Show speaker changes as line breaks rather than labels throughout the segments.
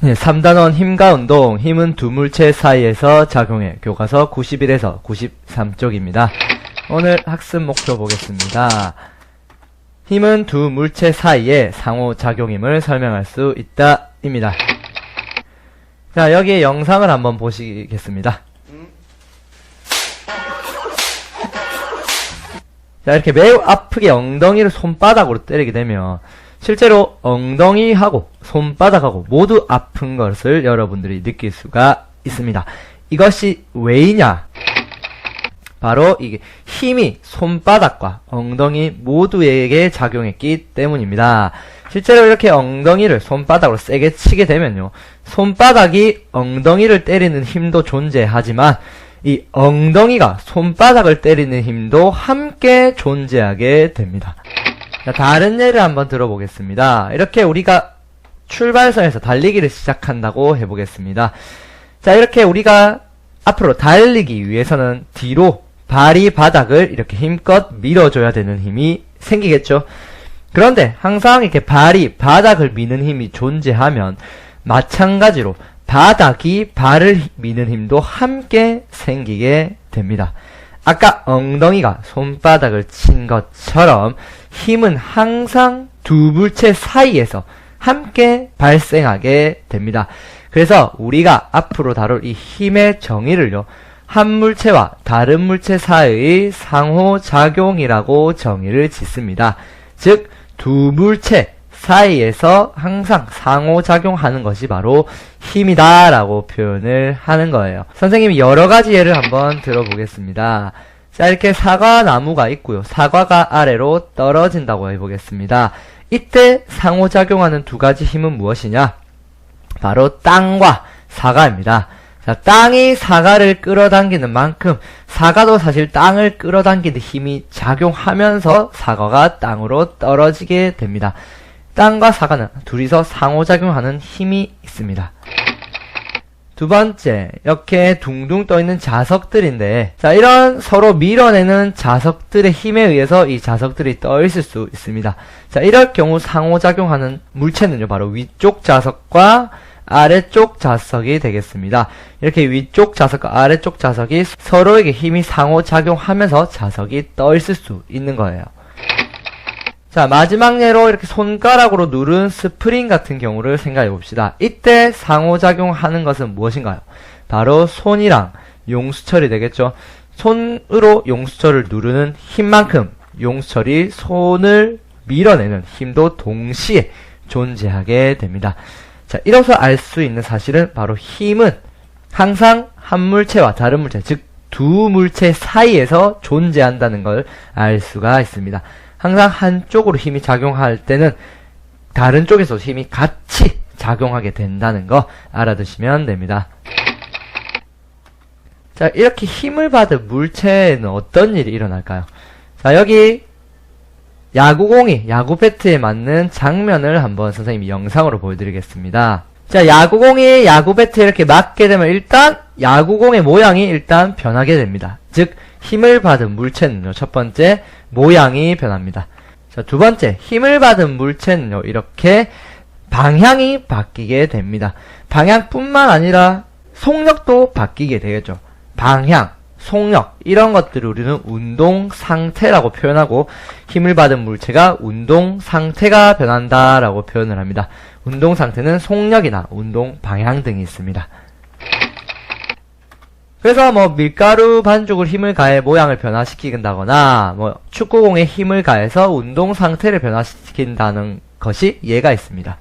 네, 3단원 힘과 운동, 힘은 두 물체 사이에서 작용해. 교과서 91에서 93쪽입니다. 오늘 학습 목표 보겠습니다. 힘은 두 물체 사이의 상호작용임을 설명할 수 있다 입니다. 자, 여기에 영상을 한번 보시겠습니다. 자, 이렇게 매우 아프게 엉덩이를 손바닥으로 때리게 되면 실제로 엉덩이하고 손바닥하고 모두 아픈 것을 여러분들이 느낄 수가 있습니다. 이것이 왜이냐? 바로 이게 힘이 손바닥과 엉덩이 모두에게 작용했기 때문입니다. 실제로 이렇게 엉덩이를 손바닥으로 세게 치게 되면요, 손바닥이 엉덩이를 때리는 힘도 존재하지만 이 엉덩이가 손바닥을 때리는 힘도 함께 존재하게 됩니다. 자, 다른 예를 한번 들어보겠습니다. 이렇게 우리가 출발선에서 달리기를 시작한다고 해보겠습니다. 자, 이렇게 우리가 앞으로 달리기 위해서는 뒤로 발이 바닥을 이렇게 힘껏 밀어줘야 되는 힘이 생기겠죠. 그런데 항상 이렇게 발이 바닥을 미는 힘이 존재하면 마찬가지로 바닥이 발을 미는 힘도 함께 생기게 됩니다. 아까 엉덩이가 손바닥을 친 것처럼 힘은 항상 두 물체 사이에서 함께 발생하게 됩니다. 그래서 우리가 앞으로 다룰 이 힘의 정의를요, 한 물체와 다른 물체 사이의 상호작용이라고 정의를 짓습니다. 즉, 두 물체 사이에서 항상 상호작용하는 것이 바로 힘이다 라고 표현을 하는 거예요. 선생님이 여러가지 예를 한번 들어보겠습니다. 자, 이렇게 사과나무가 있고요, 사과가 아래로 떨어진다고 해보겠습니다. 이때 상호작용하는 두 가지 힘은 무엇이냐? 바로 땅과 사과입니다. 자, 땅이 사과를 끌어당기는 만큼 사과도 사실 땅을 끌어당기는 힘이 작용하면서 사과가 땅으로 떨어지게 됩니다. 땅과 사과는 둘이서 상호작용하는 힘이 있습니다. 두 번째, 이렇게 둥둥 떠있는 자석들인데, 자, 이런 서로 밀어내는 자석들의 힘에 의해서 이 자석들이 떠있을 수 있습니다. 자, 이럴 경우 상호작용하는 물체는요, 바로 위쪽 자석과 아래쪽 자석이 되겠습니다. 이렇게 위쪽 자석과 아래쪽 자석이 서로에게 힘이 상호작용하면서 자석이 떠있을 수 있는 거예요. 자, 마지막 예로 이렇게 손가락으로 누른 스프링 같은 경우를 생각해 봅시다. 이때 상호작용하는 것은 무엇인가요? 바로 손이랑 용수철이 되겠죠. 손으로 용수철을 누르는 힘만큼 용수철이 손을 밀어내는 힘도 동시에 존재하게 됩니다. 자, 이로써 알 수 있는 사실은 바로 힘은 항상 한 물체와 다른 물체, 즉 두 물체 사이에서 존재한다는 걸 알 수가 있습니다. 항상 한쪽으로 힘이 작용할 때는 다른 쪽에서 힘이 같이 작용하게 된다는 거 알아두시면 됩니다. 자, 이렇게 힘을 받은 물체에는 어떤 일이 일어날까요? 자, 여기 야구공이 야구 배트에 맞는 장면을 한번 선생님이 영상으로 보여드리겠습니다. 자, 야구공이 야구 배트에 이렇게 맞게 되면 일단 야구공의 모양이 일단 변하게 됩니다. 즉, 힘을 받은 물체는요, 첫 번째, 모양이 변합니다. 자, 두 번째, 힘을 받은 물체는요, 이렇게 방향이 바뀌게 됩니다. 방향뿐만 아니라 속력도 바뀌게 되겠죠. 방향, 속력, 이런 것들을 우리는 운동 상태라고 표현하고, 힘을 받은 물체가 운동 상태가 변한다라고 표현을 합니다. 운동 상태는 속력이나 운동 방향 등이 있습니다. 그래서 밀가루 반죽을 힘을 가해 모양을 변화시킨다거나 축구공에 힘을 가해서 운동 상태를 변화시킨다는 것이 예가 있습니다.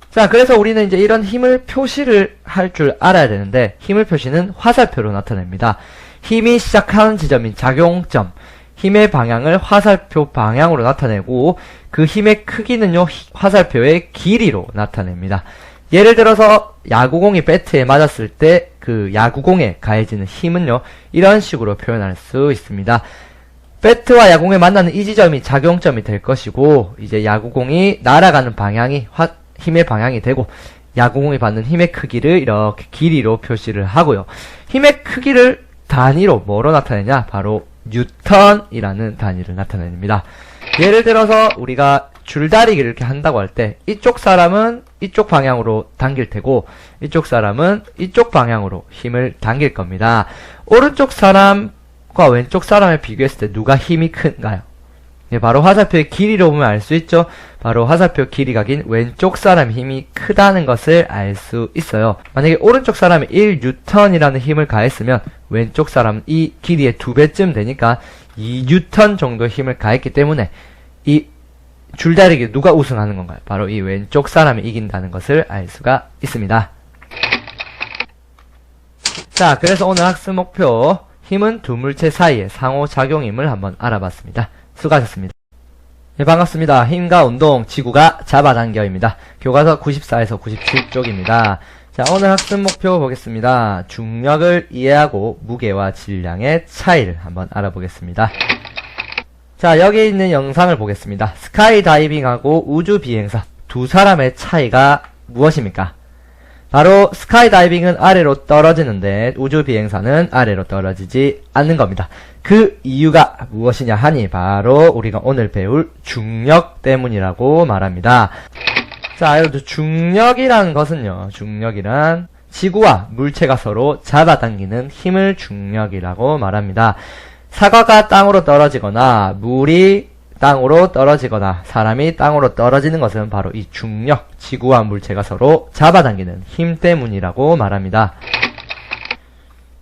자, 그래서 우리는 이제 이런 힘을 표시를 할 줄 알아야 되는데, 힘을 표시는 화살표로 나타냅니다. 힘이 시작하는 지점인 작용점, 힘의 방향을 화살표 방향으로 나타내고, 그 힘의 크기는요, 화살표의 길이로 나타냅니다. 예를 들어서 야구공이 배트에 맞았을 때 그 야구공에 가해지는 힘은요, 이런 식으로 표현할 수 있습니다. 배트와 야구공에 만나는 이 지점이 작용점이 될 것이고, 이제 야구공이 날아가는 방향이 힘의 방향이 되고, 야구공이 받는 힘의 크기를 이렇게 길이로 표시를 하고요. 힘의 크기를 단위로 뭐로 나타내냐? 바로 뉴턴이라는 단위를 나타냅니다. 예를 들어서 우리가 줄다리기를 이렇게 한다고 할 때 이쪽 사람은 이쪽 방향으로 당길 테고 이쪽 사람은 이쪽 방향으로 힘을 당길 겁니다. 오른쪽 사람과 왼쪽 사람을 비교했을 때 누가 힘이 큰가요? 예, 바로 화살표의 길이로 보면 알 수 있죠. 바로 화살표 길이가 긴 왼쪽 사람 힘이 크다는 것을 알 수 있어요. 만약에 오른쪽 사람이 1N이라는 힘을 가했으면 왼쪽 사람은 이 길이의 2배쯤 되니까 2N 정도 힘을 가했기 때문에 이 줄다리기 누가 우승하는 건가요? 바로 이 왼쪽 사람이 이긴다는 것을 알 수가 있습니다. 자, 그래서 오늘 학습 목표 힘은 두 물체 사이의 상호작용임을 한번 알아봤습니다. 수고하셨습니다. 네, 반갑습니다. 힘과 운동, 지구가 잡아당겨입니다. 교과서 94에서 97쪽입니다. 자, 오늘 학습 목표 보겠습니다. 중력을 이해하고 무게와 질량의 차이를 한번 알아보겠습니다. 자, 여기 있는 영상을 보겠습니다. 스카이다이빙하고 우주비행사 두 사람의 차이가 무엇입니까? 바로 스카이다이빙은 아래로 떨어지는데 우주비행사는 아래로 떨어지지 않는 겁니다. 그 이유가 무엇이냐 하니 바로 우리가 오늘 배울 중력 때문이라고 말합니다. 자, 여러분들 중력이란 것은요. 중력이란 지구와 물체가 서로 잡아당기는 힘을 중력이라고 말합니다. 사과가 땅으로 떨어지거나 물이 땅으로 떨어지거나 사람이 땅으로 떨어지는 것은 바로 이 중력, 지구와 물체가 서로 잡아당기는 힘 때문이라고 말합니다.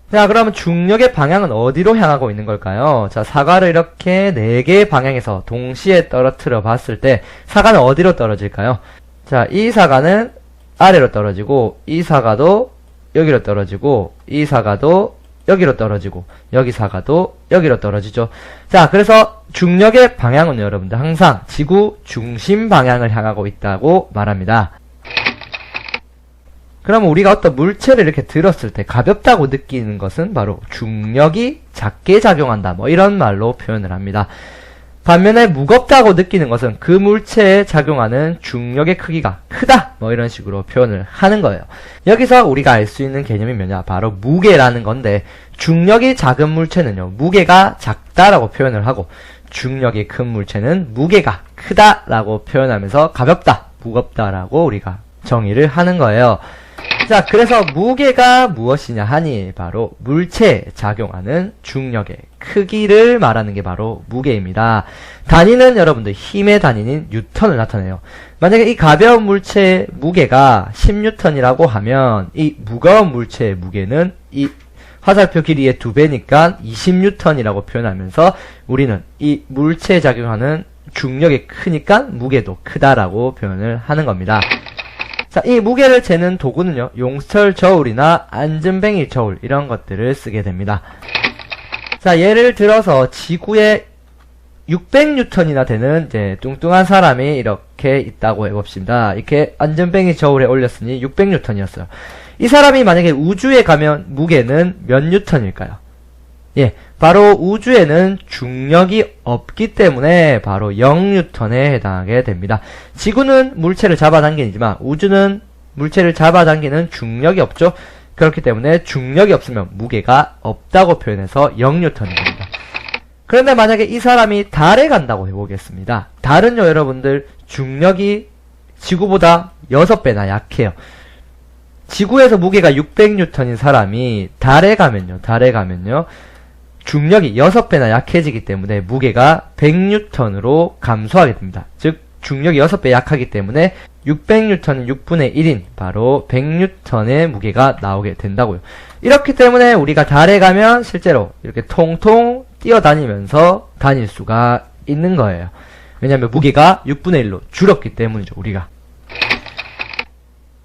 자, 그러면 중력의 방향은 어디로 향하고 있는 걸까요? 자, 사과를 이렇게 4개의 방향에서 동시에 떨어뜨려 봤을 때 사과는 어디로 떨어질까요? 자, 이 사과는 아래로 떨어지고 이 사과도 여기로 떨어지고 이 사과도 여기로 떨어지고 여기 사과도 여기로 떨어지죠. 자, 그래서 중력의 방향은 여러분들 항상 지구 중심 방향을 향하고 있다고 말합니다. 그러면 우리가 어떤 물체를 이렇게 들었을 때 가볍다고 느끼는 것은 바로 중력이 작게 작용한다, 뭐 이런 말로 표현을 합니다. 반면에 무겁다고 느끼는 것은 그 물체에 작용하는 중력의 크기가 크다, 뭐 이런 식으로 표현을 하는 거예요. 여기서 우리가 알 수 있는 개념이 뭐냐, 바로 무게라는 건데, 중력이 작은 물체는요 무게가 작다라고 표현을 하고, 중력이 큰 물체는 무게가 크다라고 표현하면서 가볍다, 무겁다라고 우리가 정의를 하는 거예요. 자, 그래서 무게가 무엇이냐 하니 바로 물체에 작용하는 중력의 크기를 말하는 게 바로 무게입니다. 단위는 여러분들 힘의 단위인 뉴턴을 나타내요. 만약에 이 가벼운 물체의 무게가 10뉴턴이라고 하면 이 무거운 물체의 무게는 이 화살표 길이의 2배니까 20뉴턴이라고 표현하면서 우리는 이 물체에 작용하는 중력이 크니까 무게도 크다라고 표현을 하는 겁니다. 자, 이 무게를 재는 도구는요, 용철 저울이나 안전뱅이 저울, 이런 것들을 쓰게 됩니다. 자, 예를 들어서 지구에 600뉴턴이나 되는 이제 뚱뚱한 사람이 이렇게 있다고 해봅시다. 이렇게 안전뱅이 저울에 올렸으니 600뉴턴이었어요. 이 사람이 만약에 우주에 가면 무게는 몇 뉴턴일까요? 예, 바로 우주에는 중력이 없기 때문에 바로 0뉴턴에 해당하게 됩니다. 지구는 물체를 잡아당기지만 우주는 물체를 잡아당기는 중력이 없죠. 그렇기 때문에 중력이 없으면 무게가 없다고 표현해서 0뉴턴입니다. 그런데 만약에 이 사람이 달에 간다고 해보겠습니다. 달은요, 여러분들 중력이 지구보다 6배나 약해요. 지구에서 무게가 600뉴턴인 사람이 달에 가면요 중력이 6배나 약해지기 때문에 무게가 100뉴턴으로 감소하게 됩니다. 즉 중력이 6배 약하기 때문에 600뉴턴은 6분의 1인 바로 100뉴턴의 무게가 나오게 된다고요. 이렇기 때문에 우리가 달에 가면 실제로 이렇게 통통 뛰어다니면서 다닐 수가 있는 거예요. 왜냐하면 무게가 6분의 1로 줄었기 때문이죠, 우리가.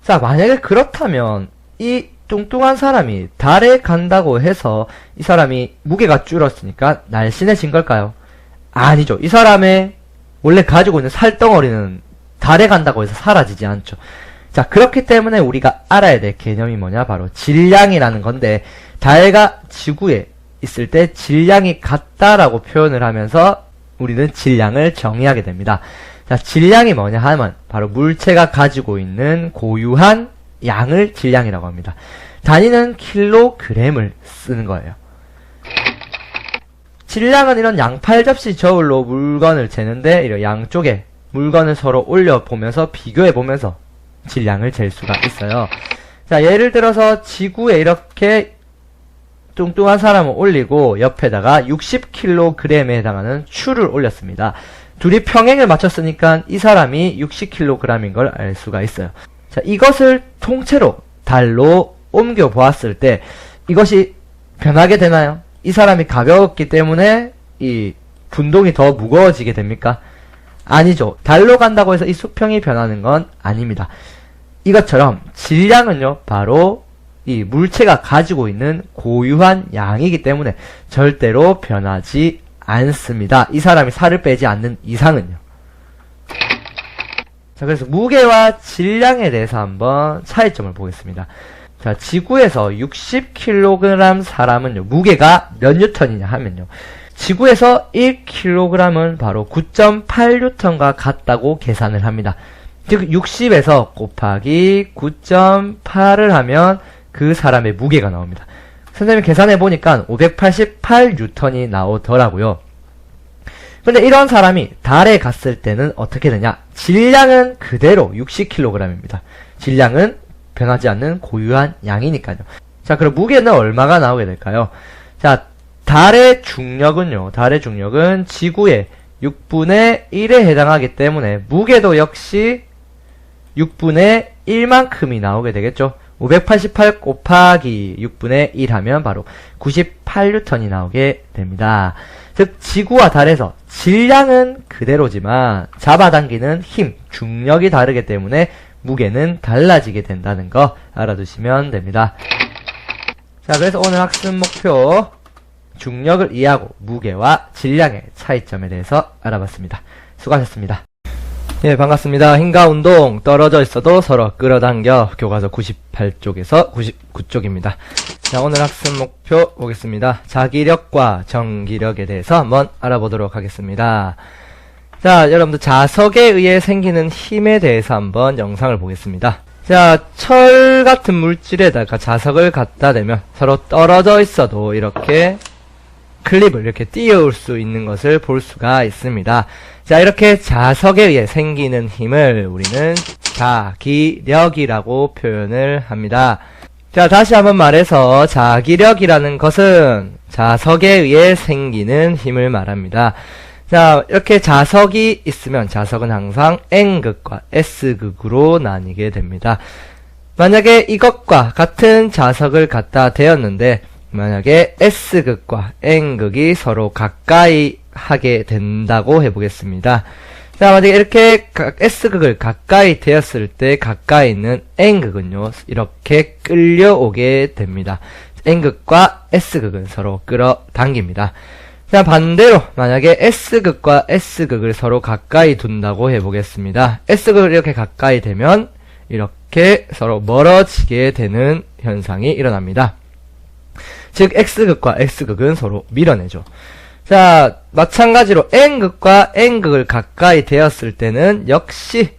자, 만약에 그렇다면 이 뚱뚱한 사람이 달에 간다고 해서 이 사람이 무게가 줄었으니까 날씬해진 걸까요? 아니죠. 이 사람의 원래 가지고 있는 살덩어리는 달에 간다고 해서 사라지지 않죠. 자, 그렇기 때문에 우리가 알아야 될 개념이 뭐냐? 바로 질량이라는 건데, 달과 지구에 있을 때 질량이 같다라고 표현을 하면서 우리는 질량을 정의하게 됩니다. 자, 질량이 뭐냐 하면 바로 물체가 가지고 있는 고유한 양을 질량이라고 합니다. 단위는 킬로그램을 쓰는 거예요. 질량은 이런 양팔 접시 저울로 물건을 재는데 이런 양쪽에 물건을 서로 올려보면서 비교해보면서 질량을 잴 수가 있어요. 자, 예를 들어서 지구에 이렇게 뚱뚱한 사람을 올리고 옆에다가 60kg에 해당하는 추를 올렸습니다. 둘이 평행을 맞췄으니까 이 사람이 60kg인 걸 알 수가 있어요. 자, 이것을 통째로 달로 옮겨 보았을 때 이것이 변하게 되나요? 이 사람이 가벼웠기 때문에 이 분동이 더 무거워지게 됩니까? 아니죠. 달로 간다고 해서 이 수평이 변하는 건 아닙니다. 이것처럼 질량은요, 바로 이 물체가 가지고 있는 고유한 양이기 때문에 절대로 변하지 않습니다. 이 사람이 살을 빼지 않는 이상은요. 자, 그래서 무게와 질량에 대해서 한번 차이점을 보겠습니다. 자, 지구에서 60kg 사람은요, 무게가 몇 뉴턴이냐 하면요, 지구에서 1kg은 바로 9.8뉴턴과 같다고 계산을 합니다. 즉 60에서 곱하기 9.8을 하면 그 사람의 무게가 나옵니다. 선생님이 계산해보니까 588뉴턴이 나오더라고요. 근데 이런 사람이 달에 갔을 때는 어떻게 되냐? 질량은 그대로 60kg입니다. 질량은 변하지 않는 고유한 양이니까요. 자, 그럼 무게는 얼마가 나오게 될까요? 자, 달의 중력은요, 달의 중력은 지구의 6분의 1에 해당하기 때문에 무게도 역시 6분의 1만큼이 나오게 되겠죠. 588 곱하기 6분의 1 하면 바로 98뉴턴이 나오게 됩니다. 즉 지구와 달에서 질량은 그대로지만 잡아당기는 힘, 중력이 다르기 때문에 무게는 달라지게 된다는 거 알아두시면 됩니다. 자, 그래서 오늘 학습 목표 중력을 이해하고 무게와 질량의 차이점에 대해서 알아봤습니다. 수고하셨습니다. 예, 반갑습니다. 힘과 운동 떨어져 있어도 서로 끌어당겨 교과서 98쪽에서 99쪽입니다. 자, 오늘 학습 목표 보겠습니다. 자기력과 정기력에 대해서 한번 알아보도록 하겠습니다. 자, 여러분들 자석에 의해 생기는 힘에 대해서 한번 영상을 보겠습니다. 자, 철 같은 물질에다가 자석을 갖다 대면 서로 떨어져 있어도 이렇게 클립을 이렇게 띄워올 수 있는 것을 볼 수가 있습니다. 자, 이렇게 자석에 의해 생기는 힘을 우리는 자기력이라고 표현을 합니다. 자, 다시 한번 말해서 자기력이라는 것은 자석에 의해 생기는 힘을 말합니다. 자, 이렇게 자석이 있으면 자석은 항상 N극과 S극으로 나뉘게 됩니다. 만약에 이것과 같은 자석을 갖다 대었는데 만약에 S극과 N극이 서로 가까이 하게 된다고 해보겠습니다. 자, 만약에 이렇게 S극을 가까이 되었을 때 가까이 있는 N극은요, 이렇게 끌려오게 됩니다. N극과 S극은 서로 끌어당깁니다. 자, 반대로 만약에 S극과 S극을 서로 가까이 둔다고 해보겠습니다. S극을 이렇게 가까이 되면 이렇게 서로 멀어지게 되는 현상이 일어납니다. 즉 X극과 X극은 서로 밀어내죠. 자, 마찬가지로 N극과 N극을 가까이 되었을 때는 역시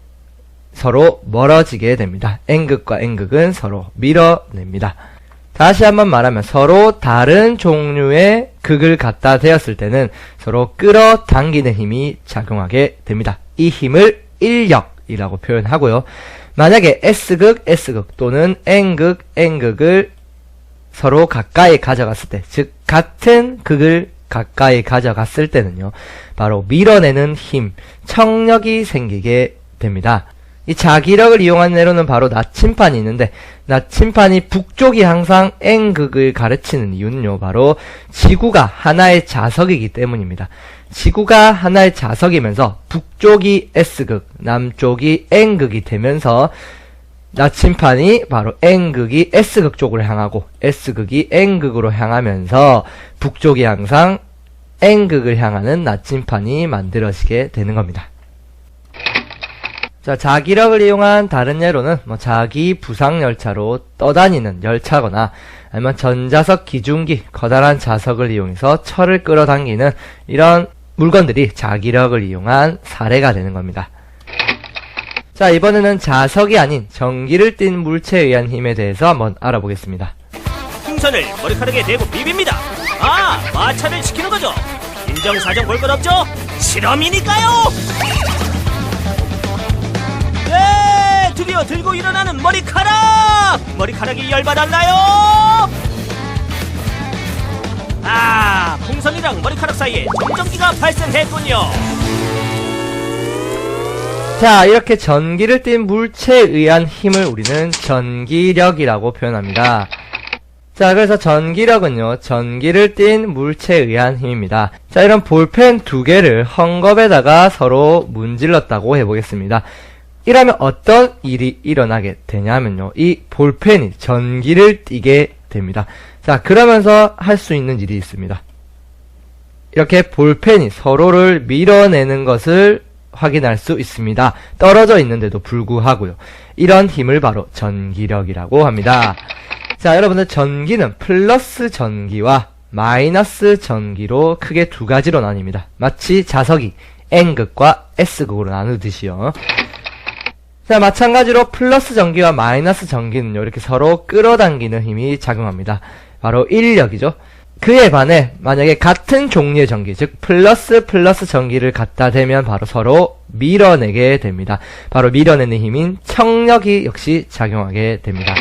서로 멀어지게 됩니다. N극과 N극은 서로 밀어냅니다. 다시 한번 말하면 서로 다른 종류의 극을 갖다 대었을 때는 서로 끌어당기는 힘이 작용하게 됩니다. 이 힘을 인력이라고 표현하고요. 만약에 S극, S극 또는 N극, N극을 서로 가까이 가져갔을 때, 즉 같은 극을 가까이 가져갔을 때는요, 바로 밀어내는 힘, 청력이 생기게 됩니다. 이 자기력을 이용한 예로는 바로 나침판이 있는데, 나침판이 북쪽이 항상 N극을 가르치는 이유는요, 바로 지구가 하나의 자석이기 때문입니다. 지구가 하나의 자석이면서 북쪽이 S극, 남쪽이 N극이 되면서 나침판이 바로 N극이 S극 쪽으로 향하고 S극이 N극으로 향하면서 북쪽이 항상 N극을 향하는 나침판이 만들어지게 되는 겁니다. 자, 자기력을 이용한 다른 예로는 자기 부상열차로 떠다니는 열차거나 아니면 전자석 기중기, 커다란 자석을 이용해서 철을 끌어당기는 이런 물건들이 자기력을 이용한 사례가 되는 겁니다. 자, 이번에는 자석이 아닌 전기를 띤 물체에 의한 힘에 대해서 한번 알아보겠습니다.
풍선을 머리카락에 대고 비빕니다. 아, 마찰을 시키는 거죠. 인정사정 볼 것 없죠? 실험이니까요. 드디어 들고 일어나는 머리카락! 머리카락이 열받았나요? 아, 풍선이랑 머리카락 사이에 정전기가 발생했군요.
자, 이렇게 전기를 띤 물체에 의한 힘을 우리는 전기력이라고 표현합니다. 자, 그래서 전기력은요, 전기를 띤 물체에 의한 힘입니다. 자, 이런 볼펜 두 개를 헝겊에다가 서로 문질렀다고 해보겠습니다. 이러면 어떤 일이 일어나게 되냐면요, 이 볼펜이 전기를 띠게 됩니다. 자, 그러면서 할 수 있는 일이 있습니다. 이렇게 볼펜이 서로를 밀어내는 것을 확인할 수 있습니다. 떨어져 있는데도 불구하고요. 이런 힘을 바로 전기력이라고 합니다. 자, 여러분들, 전기는 플러스 전기와 마이너스 전기로 크게 두 가지로 나뉩니다. 마치 자석이 N극과 S극으로 나누듯이요. 자, 마찬가지로 플러스 전기와 마이너스 전기는요, 이렇게 서로 끌어당기는 힘이 작용합니다. 바로 인력이죠. 그에 반해 만약에 같은 종류의 전기, 즉 플러스 전기를 갖다 대면 바로 서로 밀어내게 됩니다. 바로 밀어내는 힘인 청력이 역시 작용하게 됩니다.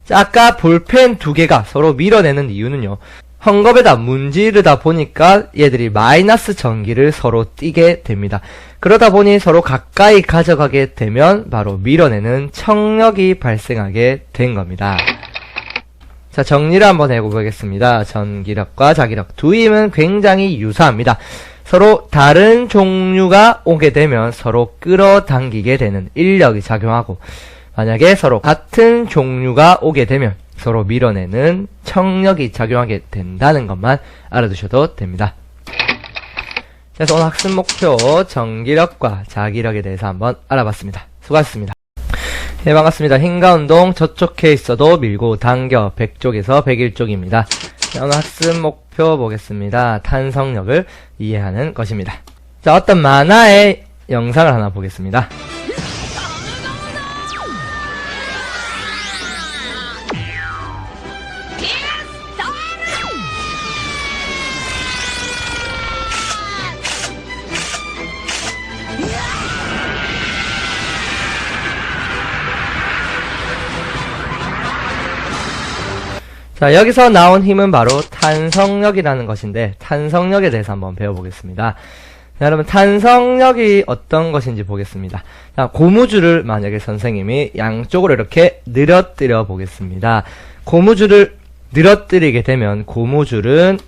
자, 아까 볼펜 두 개가 서로 밀어내는 이유는요, 헝겊에다 문지르다 보니까 얘들이 마이너스 전기를 서로 띠게 됩니다. 그러다 보니 서로 가까이 가져가게 되면 바로 밀어내는 청력이 발생하게 된 겁니다. 자, 정리를 한번 해보겠습니다. 전기력과 자기력 두 힘은 굉장히 유사합니다. 서로 다른 종류가 오게 되면 서로 끌어당기게 되는 인력이 작용하고, 만약에 서로 같은 종류가 오게 되면 서로 밀어내는 청력이 작용하게 된다는 것만 알아두셔도 됩니다. 그래서 오늘 학습 목표 전기력과 자기력에 대해서 한번 알아봤습니다. 수고하셨습니다. 네, 반갑습니다. 힘과 운동 저촉해 있어도 밀고 당겨 100쪽에서 101쪽입니다. 자, 오늘 학습 목표 보겠습니다. 탄성력을 이해하는 것입니다. 자, 어떤 만화의 영상을 하나 보겠습니다. 자, 여기서 나온 힘은 바로 탄성력이라는 것인데, 탄성력에 대해서 한번 배워보겠습니다. 자, 여러분, 탄성력이 어떤 것인지 보겠습니다. 자, 고무줄을 만약에 선생님이 양쪽으로 이렇게 늘어뜨려 보겠습니다. 고무줄을 늘어뜨리게 되면 고무줄은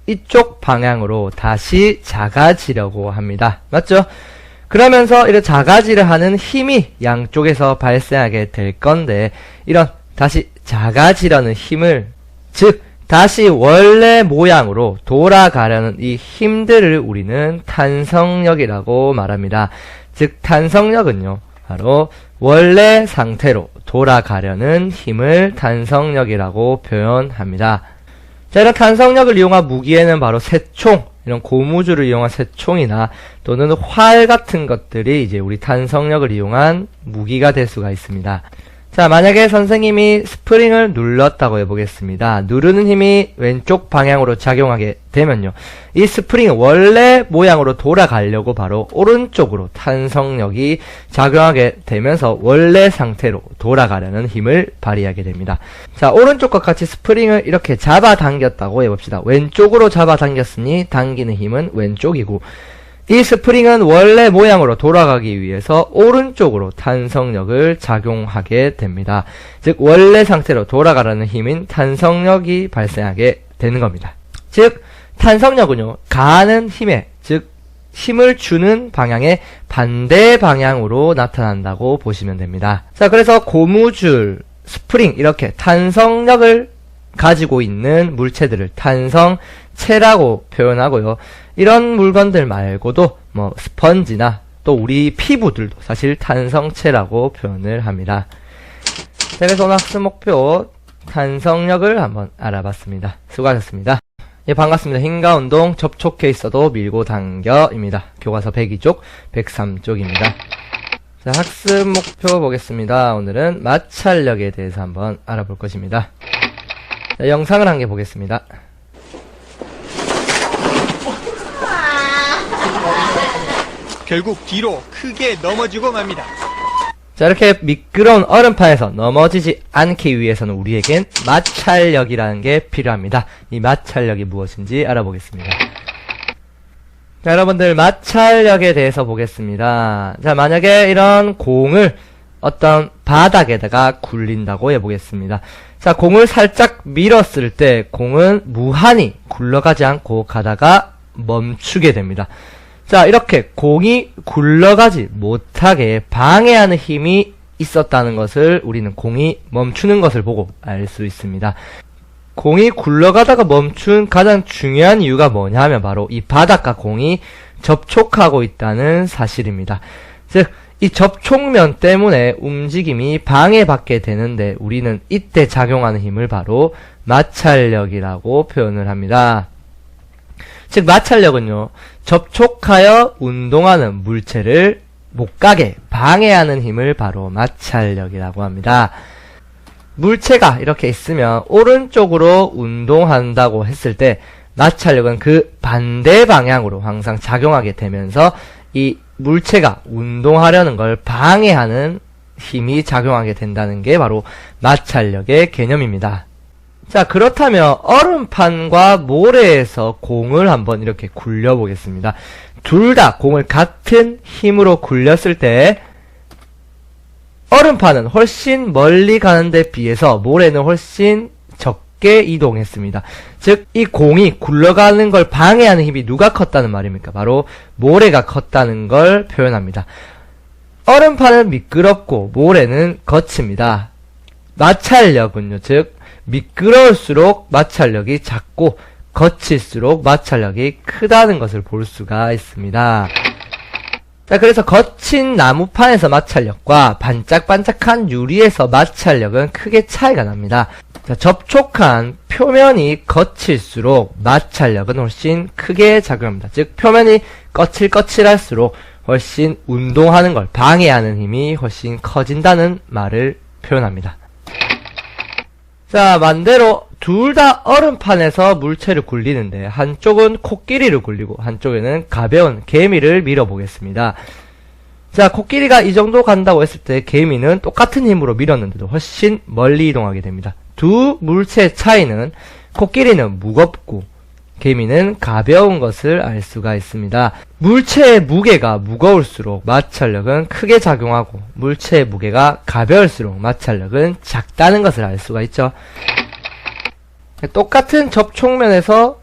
이쪽 방향으로 다시 작아지려고 합니다. 맞죠? 그러면서 이렇게 작아지려 하는 힘이 양쪽에서 발생하게 될 건데, 이런 다시 작아지려는 힘을, 즉 다시 원래 모양으로 돌아가려는 이 힘들을 우리는 탄성력이라고 말합니다. 즉 탄성력은요, 바로 원래 상태로 돌아가려는 힘을 탄성력이라고 표현합니다. 자, 이런 탄성력을 이용한 무기에는 바로 새총, 이런 고무줄을 이용한 새총이나 또는 활 같은 것들이 이제 우리 탄성력을 이용한 무기가 될 수가 있습니다. 자, 만약에 선생님이 스프링을 눌렀다고 해보겠습니다. 누르는 힘이 왼쪽 방향으로 작용하게 되면요, 이 스프링은 원래 모양으로 돌아가려고 바로 오른쪽으로 탄성력이 작용하게 되면서 원래 상태로 돌아가려는 힘을 발휘하게 됩니다. 자, 오른쪽과 같이 스프링을 이렇게 잡아당겼다고 해봅시다. 왼쪽으로 잡아당겼으니 당기는 힘은 왼쪽이고, 이 스프링은 원래 모양으로 돌아가기 위해서 오른쪽으로 탄성력을 작용하게 됩니다. 즉 원래 상태로 돌아가라는 힘인 탄성력이 발생하게 되는 겁니다. 즉 탄성력은요, 가하는 힘에, 즉 힘을 주는 방향의 반대 방향으로 나타난다고 보시면 됩니다. 자, 그래서 고무줄, 스프링, 이렇게 탄성력을 가지고 있는 물체들을 탄성체라고 표현하고요. 이런 물건들 말고도 뭐 스펀지나 또 우리 피부들도 사실 탄성체라고 표현을 합니다. 자, 그래서 오늘 학습 목표 탄성력을 한번 알아봤습니다. 수고하셨습니다. 예, 반갑습니다. 힘과 운동 접촉해 있어도 밀고 당겨입니다. 교과서 102쪽, 103쪽입니다. 자, 학습 목표 보겠습니다. 오늘은 마찰력에 대해서 한번 알아볼 것입니다. 자, 영상을 한 개 보겠습니다.
결국 뒤로 크게 넘어지고 맙니다.
자, 이렇게 미끄러운 얼음판에서 넘어지지 않기 위해서는 우리에겐 마찰력이라는 게 필요합니다. 이 마찰력이 무엇인지 알아보겠습니다. 자, 여러분들 마찰력에 대해서 보겠습니다. 자, 만약에 이런 공을 어떤 바닥에다가 굴린다고 해보겠습니다. 자, 공을 살짝 밀었을 때 공은 무한히 굴러가지 않고 가다가 멈추게 됩니다. 자, 이렇게 공이 굴러가지 못하게 방해하는 힘이 있었다는 것을 우리는 공이 멈추는 것을 보고 알 수 있습니다. 공이 굴러가다가 멈춘 가장 중요한 이유가 뭐냐 하면 바로 이 바닥과 공이 접촉하고 있다는 사실입니다. 즉, 이 접촉면 때문에 움직임이 방해받게 되는데 우리는 이때 작용하는 힘을 바로 마찰력이라고 표현을 합니다. 즉, 마찰력은요, 접촉하여 운동하는 물체를 못 가게 방해하는 힘을 바로 마찰력이라고 합니다. 물체가 이렇게 있으면 오른쪽으로 운동한다고 했을 때 마찰력은 그 반대 방향으로 항상 작용하게 되면서 이 물체가 운동하려는 걸 방해하는 힘이 작용하게 된다는 게 바로 마찰력의 개념입니다. 자, 그렇다면 얼음판과 모래에서 공을 한번 이렇게 굴려보겠습니다. 둘 다 공을 같은 힘으로 굴렸을 때 얼음판은 훨씬 멀리 가는데 비해서 모래는 훨씬 적게 이동했습니다. 즉, 이 공이 굴러가는 걸 방해하는 힘이 누가 컸다는 말입니까? 바로 모래가 컸다는 걸 표현합니다. 얼음판은 미끄럽고 모래는 거칩니다. 마찰력은요, 즉 미끄러울수록 마찰력이 작고 거칠수록 마찰력이 크다는 것을 볼 수가 있습니다. 자, 그래서 거친 나무판에서 마찰력과 반짝반짝한 유리에서 마찰력은 크게 차이가 납니다. 자, 접촉한 표면이 거칠수록 마찰력은 훨씬 크게 작용합니다. 즉, 표면이 거칠거칠할수록 훨씬 운동하는 걸 방해하는 힘이 훨씬 커진다는 말을 표현합니다. 자, 반대로 둘 다 얼음판에서 물체를 굴리는데 한쪽은 코끼리를 굴리고 한쪽에는 가벼운 개미를 밀어보겠습니다. 자, 코끼리가 이 정도 간다고 했을 때 개미는 똑같은 힘으로 밀었는데도 훨씬 멀리 이동하게 됩니다. 두 물체의 차이는 코끼리는 무겁고 개미는 가벼운 것을 알 수가 있습니다. 물체의 무게가 무거울수록 마찰력은 크게 작용하고 물체의 무게가 가벼울수록 마찰력은 작다는 것을 알 수가 있죠. 똑같은 접촉면에서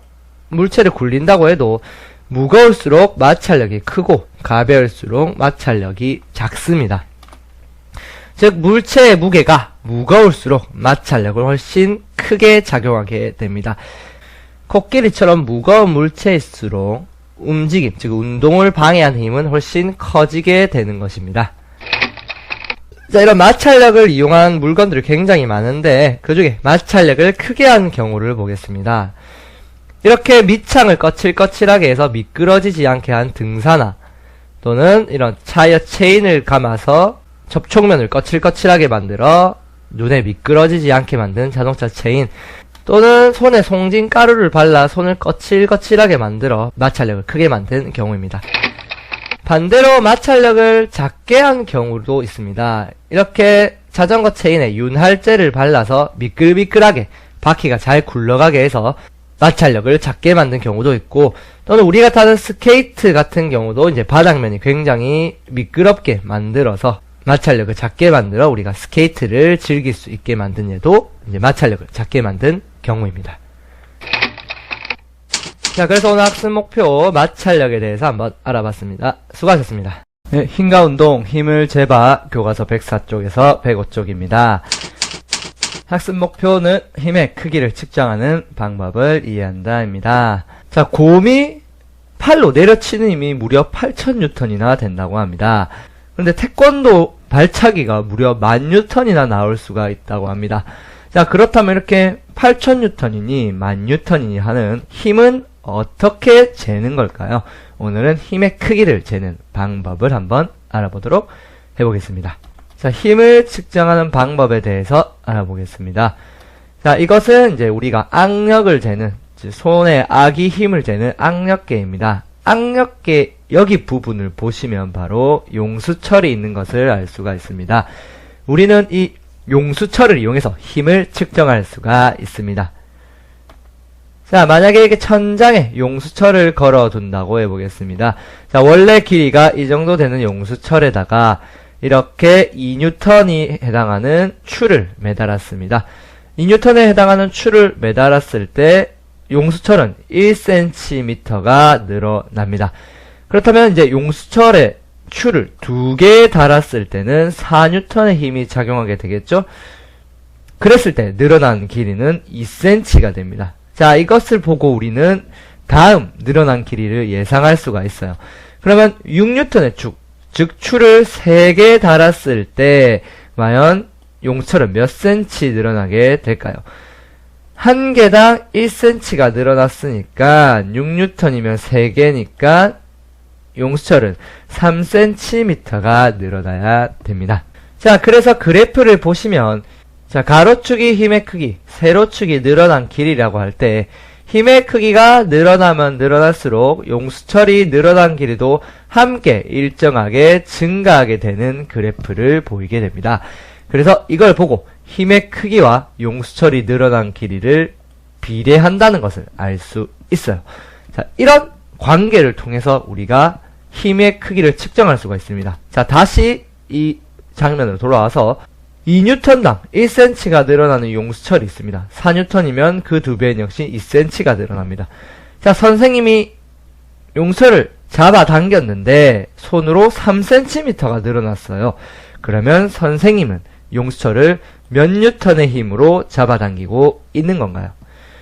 물체를 굴린다고 해도 무거울수록 마찰력이 크고 가벼울수록 마찰력이 작습니다. 즉, 물체의 무게가 무거울수록 마찰력을 훨씬 크게 작용하게 됩니다. 코끼리처럼 무거운 물체일수록 움직임, 즉 운동을 방해하는 힘은 훨씬 커지게 되는 것입니다. 자, 이런 마찰력을 이용한 물건들이 굉장히 많은데 그 중에 마찰력을 크게 한 경우를 보겠습니다. 이렇게 밑창을 거칠거칠하게 해서 미끄러지지 않게 한 등산화, 또는 이런 타이어 체인을 감아서 접촉면을 거칠거칠하게 만들어 눈에 미끄러지지 않게 만든 자동차 체인, 또는 손에 송진 가루를 발라 손을 거칠거칠하게 만들어 마찰력을 크게 만든 경우입니다. 반대로 마찰력을 작게 한 경우도 있습니다. 이렇게 자전거 체인에 윤활제를 발라서 미끌미끌하게 바퀴가 잘 굴러가게 해서 마찰력을 작게 만든 경우도 있고, 또는 우리가 타는 스케이트 같은 경우도 이제 바닥면이 굉장히 미끄럽게 만들어서 마찰력을 작게 만들어 우리가 스케이트를 즐길 수 있게 만든 예도 이제 마찰력을 작게 만든 경우입니다. 자, 그래서 오늘 학습 목표 마찰력에 대해서 한번 알아봤습니다. 수고하셨습니다. 네, 힘과 운동, 힘을 재봐 교과서 104쪽에서 105쪽입니다. 학습 목표는 힘의 크기를 측정하는 방법을 이해한다입니다. 자, 곰이 팔로 내려치는 힘이 무려 8,000N이나 된다고 합니다. 그런데 태권도 발차기가 무려 10,000N이나 나올 수가 있다고 합니다. 자, 그렇다면 이렇게 8,000N이니 10,000N이니 하는 힘은 어떻게 재는 걸까요? 오늘은 힘의 크기를 재는 방법을 한번 알아보도록 해보겠습니다. 자, 힘을 측정하는 방법에 대해서 알아보겠습니다. 자, 이것은 이제 우리가 악력을 재는, 손의 악이 힘을 재는 악력계입니다. 악력계 여기 부분을 보시면 바로 용수철이 있는 것을 알 수가 있습니다. 우리는 이 용수철을 이용해서 힘을 측정할 수가 있습니다. 자, 만약에 이렇게 천장에 용수철을 걸어 둔다고 해보겠습니다. 자, 원래 길이가 이 정도 되는 용수철에다가 이렇게 2N이 해당하는 추를 매달았습니다. 2N에 해당하는 추를 매달았을 때 용수철은 1cm가 늘어납니다. 그렇다면 이제 용수철에 추를 2개 달았을 때는 4N의 힘이 작용하게 되겠죠? 그랬을 때 늘어난 길이는 2cm가 됩니다. 자, 이것을 보고 우리는 다음 늘어난 길이를 예상할 수가 있어요. 그러면 6N의 축, 즉 추를 3개 달았을 때 과연 용수철은 몇 cm 늘어나게 될까요? 한 개당 1cm가 늘어났으니까 6N이면 3개니까 용수철은 3cm가 늘어나야 됩니다. 자, 그래서 그래프를 보시면 자, 가로축이 힘의 크기, 세로축이 늘어난 길이라고 할 때 힘의 크기가 늘어나면 늘어날수록 용수철이 늘어난 길이도 함께 일정하게 증가하게 되는 그래프를 보이게 됩니다. 그래서 이걸 보고 힘의 크기와 용수철이 늘어난 길이를 비례한다는 것을 알 수 있어요. 자, 이런 관계를 통해서 우리가 힘의 크기를 측정할 수가 있습니다. 자, 다시 이 장면으로 돌아와서 2N당 1cm가 늘어나는 용수철이 있습니다. 4N이면 그 2배는 역시 2cm가 늘어납니다. 자, 선생님이 용수철을 잡아당겼는데 손으로 3cm가 늘어났어요. 그러면 선생님은 용수철을 몇 N의 힘으로 잡아당기고 있는 건가요?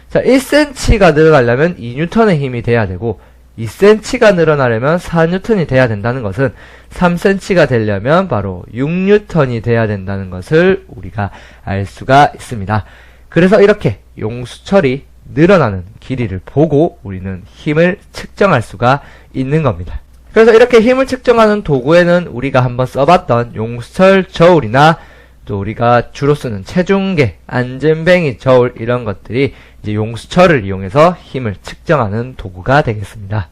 자, 1cm가 늘어나려면 2N의 힘이 돼야 되고 2cm가 늘어나려면 4N이 돼야 된다는 것은 3cm가 되려면 바로 6N이 돼야 된다는 것을 우리가 알 수가 있습니다. 그래서 이렇게 용수철이 늘어나는 길이를 보고 우리는 힘을 측정할 수가 있는 겁니다. 그래서 이렇게 힘을 측정하는 도구에는 우리가 한번 써봤던 용수철 저울이나 또 우리가 주로 쓰는 체중계, 안전뱅이 저울 이런 것들이 이제 용수철을 이용해서 힘을 측정하는 도구가 되겠습니다.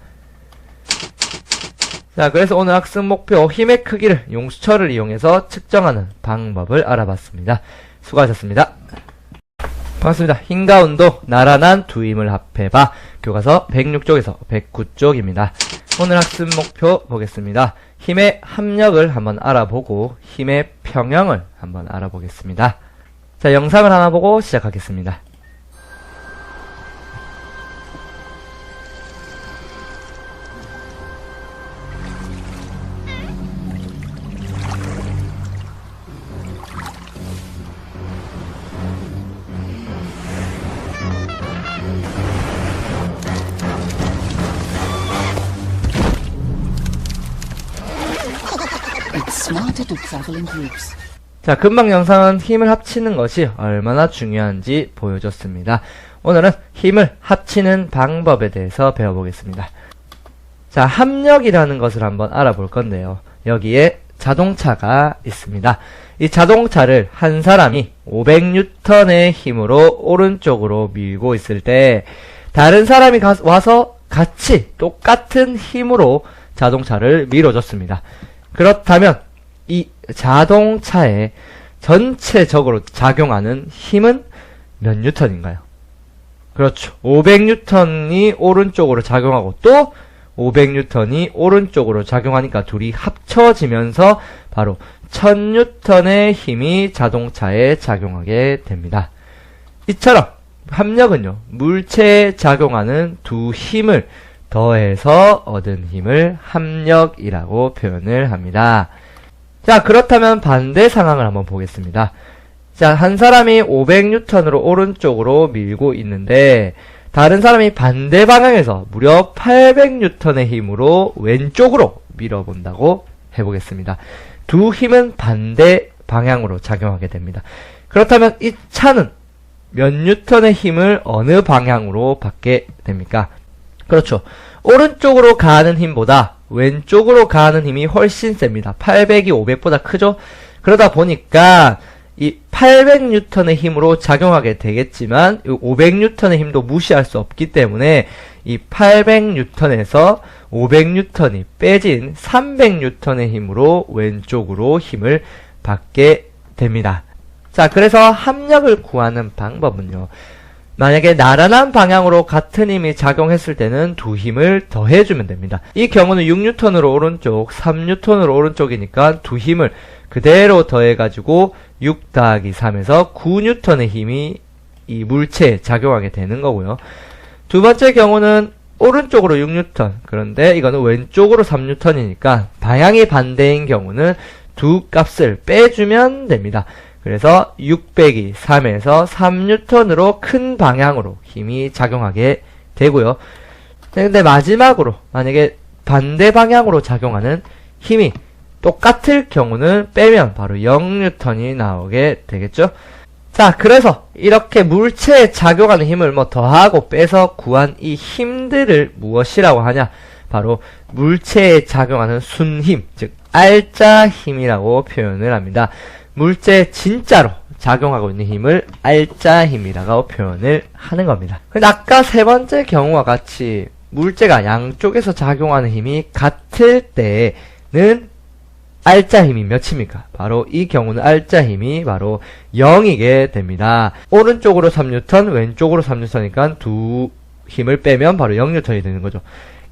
자, 그래서 오늘 학습 목표 힘의 크기를 용수철을 이용해서 측정하는 방법을 알아봤습니다. 수고하셨습니다. 반갑습니다. 힘과 운동, 나란한 두 힘을 합해봐. 교과서 106쪽에서 109쪽입니다. 오늘 학습 목표 보겠습니다. 힘의 합력을 한번 알아보고 힘의 평형을 한번 알아보겠습니다. 자, 영상을 하나 보고 시작하겠습니다.
Smarter to travel in groups.
자, 금방 영상은 힘을 합치는 것이 얼마나 중요한지 보여줬습니다. 오늘은 힘을 합치는 방법에 대해서 배워보겠습니다. 자, 합력이라는 것을 한번 알아볼 건데요. 여기에 자동차가 있습니다. 이 자동차를 한 사람이 500N의 힘으로 오른쪽으로 밀고 있을 때 다른 사람이 와서 같이 똑같은 힘으로 자동차를 밀어줬습니다. 그렇다면 이 자동차에 전체적으로 작용하는 힘은 몇 N인가요? 그렇죠. 500N이 오른쪽으로 작용하고 또 500N이 오른쪽으로 작용하니까 둘이 합쳐지면서 바로 1000N의 힘이 자동차에 작용하게 됩니다. 이처럼 합력은요, 물체에 작용하는 두 힘을 더해서 얻은 힘을 합력이라고 표현을 합니다. 자, 그렇다면 반대 상황을 한번 보겠습니다. 자, 한 사람이 500N으로 오른쪽으로 밀고 있는데 다른 사람이 반대 방향에서 무려 800N의 힘으로 왼쪽으로 밀어본다고 해보겠습니다. 두 힘은 반대 방향으로 작용하게 됩니다. 그렇다면 이 차는 몇 N의 힘을 어느 방향으로 받게 됩니까? 그렇죠. 오른쪽으로 가는 힘보다 왼쪽으로 가는 힘이 훨씬 셉니다. 800이 500보다 크죠? 그러다 보니까 이 800N의 힘으로 작용하게 되겠지만 500N의 힘도 무시할 수 없기 때문에 이 800N에서 500N이 빼진 300N의 힘으로 왼쪽으로 힘을 받게 됩니다. 자, 그래서 합력을 구하는 방법은요. 만약에 나란한 방향으로 같은 힘이 작용했을 때는 두 힘을 더해주면 됩니다. 이 경우는 6N으로 오른쪽, 3N으로 오른쪽이니까 두 힘을 그대로 더해가지고 6 더하기 3에서 9N의 힘이 이 물체에 작용하게 되는 거고요. 두 번째 경우는 오른쪽으로 6N, 그런데 이거는 왼쪽으로 3N이니까 방향이 반대인 경우는 두 값을 빼주면 됩니다. 그래서 600이 3에서 3N으로 큰 방향으로 힘이 작용하게 되고요. 근데 마지막으로 만약에 반대 방향으로 작용하는 힘이 똑같을 경우는 빼면 바로 0N이 나오게 되겠죠. 자, 그래서 이렇게 물체에 작용하는 힘을 뭐 더하고 빼서 구한 이 힘들을 무엇이라고 하냐? 바로 물체에 작용하는 순힘, 즉 알짜 힘이라고 표현을 합니다. 물체에 진짜로 작용하고 있는 힘을 알짜 힘이라고 표현을 하는 겁니다. 근데 아까 세 번째 경우와 같이 물체가 양쪽에서 작용하는 힘이 같을 때는 알짜 힘이 몇입니까? 바로 이 경우는 알짜 힘이 바로 0이게 됩니다. 오른쪽으로 3N, 왼쪽으로 3N이니까 두 힘을 빼면 바로 0N이 되는 거죠.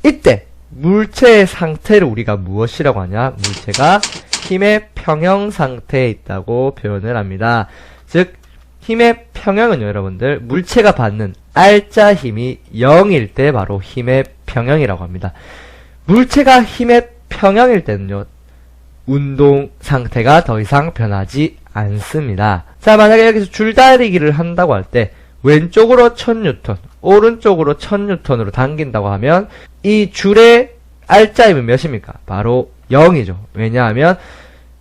이때 물체의 상태를 우리가 무엇이라고 하냐? 물체가 힘의 평형 상태에 있다고 표현을 합니다. 즉 힘의 평형은요, 여러분들, 물체가 받는 알짜 힘이 0일 때 바로 힘의 평형이라고 합니다. 물체가 힘의 평형일 때는요, 운동 상태가 더 이상 변하지 않습니다. 자, 만약에 여기서 줄다리기를 한다고 할 때 왼쪽으로 1000N, 오른쪽으로 1000N으로 당긴다고 하면 이 줄의 알짜 힘은 몇입니까? 바로 0이죠. 왜냐하면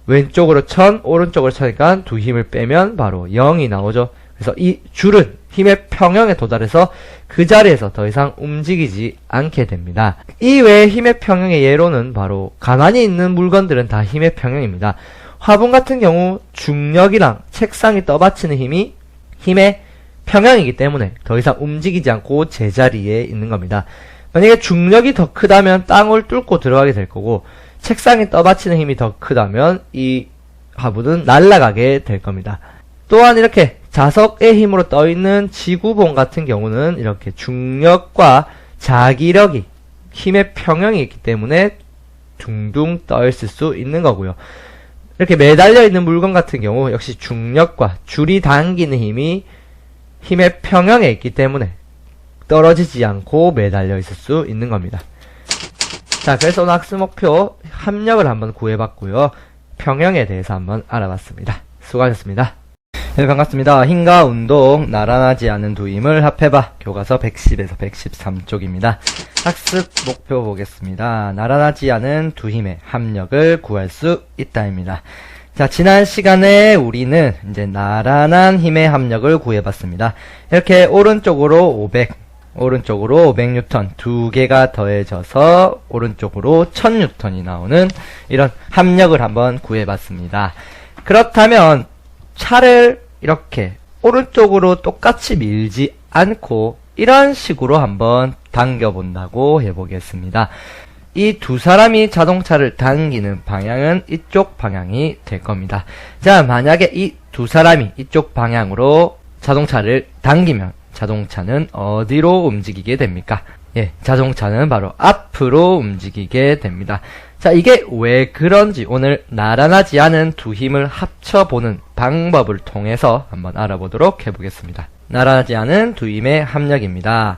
왼쪽으로 1000, 오른쪽으로 1000이니까 두 힘을 빼면 바로 0이 나오죠. 그래서 이 줄은 힘의 평형에 도달해서 그 자리에서 더 이상 움직이지 않게 됩니다. 이 외에 힘의 평형의 예로는 바로 가만히 있는 물건들은 다 힘의 평형입니다. 화분 같은 경우 중력이랑 책상이 떠받치는 힘이 힘의 평형이기 때문에 더 이상 움직이지 않고 제자리에 있는 겁니다. 만약에 중력이 더 크다면 땅을 뚫고 들어가게 될 거고, 책상이 떠받치는 힘이 더 크다면 이 화분은 날아가게 될 겁니다. 또한 이렇게 자석의 힘으로 떠있는 지구본 같은 경우는 이렇게 중력과 자기력이 힘의 평형이 있기 때문에 둥둥 떠있을 수 있는 거고요. 이렇게 매달려 있는 물건 같은 경우 역시 중력과 줄이 당기는 힘이 힘의 평형에 있기 때문에 떨어지지 않고 매달려 있을 수 있는 겁니다. 자, 그래서 오늘 학습 목표 합력을 한번 구해봤고요. 평형에 대해서 한번 알아봤습니다. 수고하셨습니다. 네, 반갑습니다. 힘과 운동, 나란하지 않은 두 힘을 합해봐. 교과서 110에서 113쪽입니다. 학습 목표 보겠습니다. 나란하지 않은 두 힘의 합력을 구할 수 있다입니다. 자, 지난 시간에 우리는 이제 나란한 힘의 합력을 구해봤습니다. 이렇게 오른쪽으로 500, 오른쪽으로 500N 두 개가 더해져서 오른쪽으로 1000N이 나오는 이런 합력을 한번 구해봤습니다. 그렇다면 차를 이렇게 오른쪽으로 똑같이 밀지 않고 이런 식으로 한번 당겨본다고 해보겠습니다. 이 두 사람이 자동차를 당기는 방향은 이쪽 방향이 될 겁니다. 자, 만약에 이 두 사람이 이쪽 방향으로 자동차를 당기면 자동차는 어디로 움직이게 됩니까? 예, 자동차는 바로 앞으로 움직이게 됩니다. 자, 이게 왜 그런지 오늘 나란하지 않은 두 힘을 합쳐보는 방법을 통해서 한번 알아보도록 해보겠습니다. 나란하지 않은 두 힘의 합력입니다.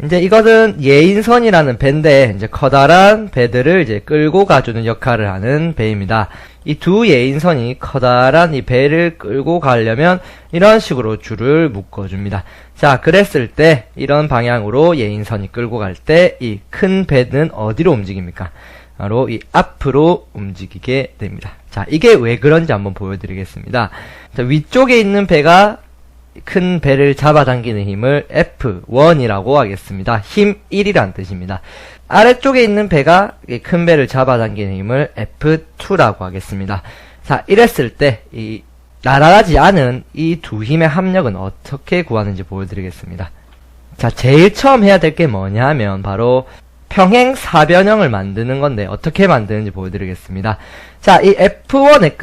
이제 이것은 예인선이라는 배인데, 이제 커다란 배들을 이제 끌고 가주는 역할을 하는 배입니다. 이 두 예인선이 커다란 이 배를 끌고 가려면 이런 식으로 줄을 묶어줍니다. 자, 그랬을 때 이런 방향으로 예인선이 끌고 갈 때 이 큰 배는 어디로 움직입니까? 바로 이 앞으로 움직이게 됩니다. 자, 이게 왜 그런지 한번 보여드리겠습니다. 자, 위쪽에 있는 배가 큰 배를 잡아당기는 힘을 F1이라고 하겠습니다. 힘 1이란 뜻입니다. 아래쪽에 있는 배가 큰 배를 잡아당기는 힘을 F2라고 하겠습니다. 자, 이랬을 때 이 나란하지 않은 이 두 힘의 합력은 어떻게 구하는지 보여드리겠습니다. 자, 제일 처음 해야 될 게 뭐냐 하면 바로 평행 사변형을 만드는 건데 어떻게 만드는지 보여드리겠습니다. 자, 이 F1의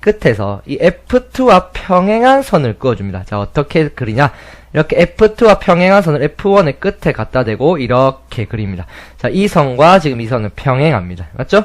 끝에서 이 F2와 평행한 선을 그어줍니다. 자, 어떻게 그리냐? 이렇게 F2와 평행한 선을 F1의 끝에 갖다 대고 이렇게 그립니다. 자, 이 선과 지금 이 선은 평행합니다. 맞죠?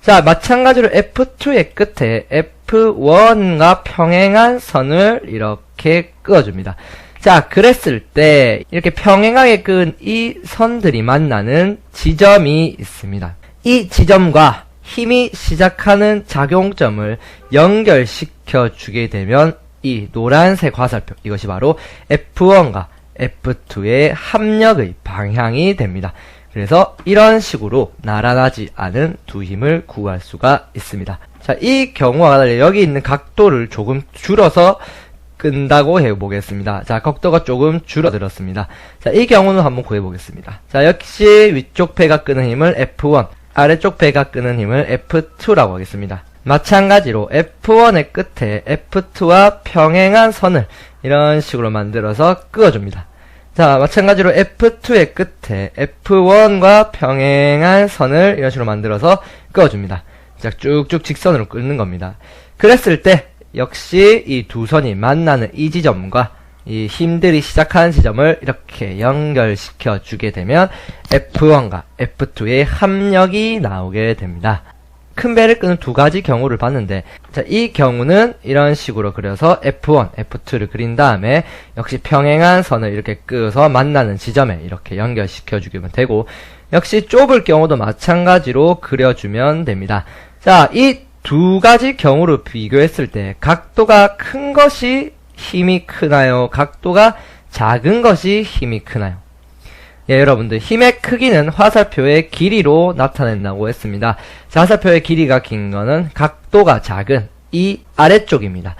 자, 마찬가지로 F2의 끝에 F1과 평행한 선을 이렇게 그어줍니다. 자, 그랬을 때 이렇게 평행하게 그은 이 선들이 만나는 지점이 있습니다. 이 지점과 힘이 시작하는 작용점을 연결시켜 주게 되면 이 노란색 화살표, 이것이 바로 F1과 F2의 합력의 방향이 됩니다. 그래서 이런 식으로 나란하지 않은 두 힘을 구할 수가 있습니다. 자, 이 경우와 달리 여기 있는 각도를 조금 줄여서 끈다고 해보겠습니다. 자, 각도가 조금 줄어들었습니다. 자, 이 경우는 한번 구해보겠습니다. 자, 역시 위쪽 배가 끄는 힘을 F1, 아래쪽 배가 끄는 힘을 F2라고 하겠습니다. 마찬가지로 F1의 끝에 F2와 평행한 선을 이런 식으로 만들어서 그어줍니다. 자, 마찬가지로 F2의 끝에 F1과 평행한 선을 이런 식으로 만들어서 그어줍니다. 자, 쭉쭉 직선으로 끄는 겁니다. 그랬을 때 역시 이 두 선이 만나는 이 지점과 이 힘들이 시작하는 지점을 이렇게 연결시켜 주게 되면 F1과 F2의 합력이 나오게 됩니다. 큰 배를 끄는 두 가지 경우를 봤는데, 자, 이 경우는 이런 식으로 그려서 F1, F2를 그린 다음에 역시 평행한 선을 이렇게 끄어서 만나는 지점에 이렇게 연결시켜 주기면 되고, 역시 좁을 경우도 마찬가지로 그려주면 됩니다. 자, 이 두 가지 경우를 비교했을 때 각도가 큰 것이 힘이 크나요? 각도가 작은 것이 힘이 크나요? 예, 여러분들, 힘의 크기는 화살표의 길이로 나타낸다고 했습니다. 자, 화살표의 길이가 긴 거는 각도가 작은 이 아래쪽입니다.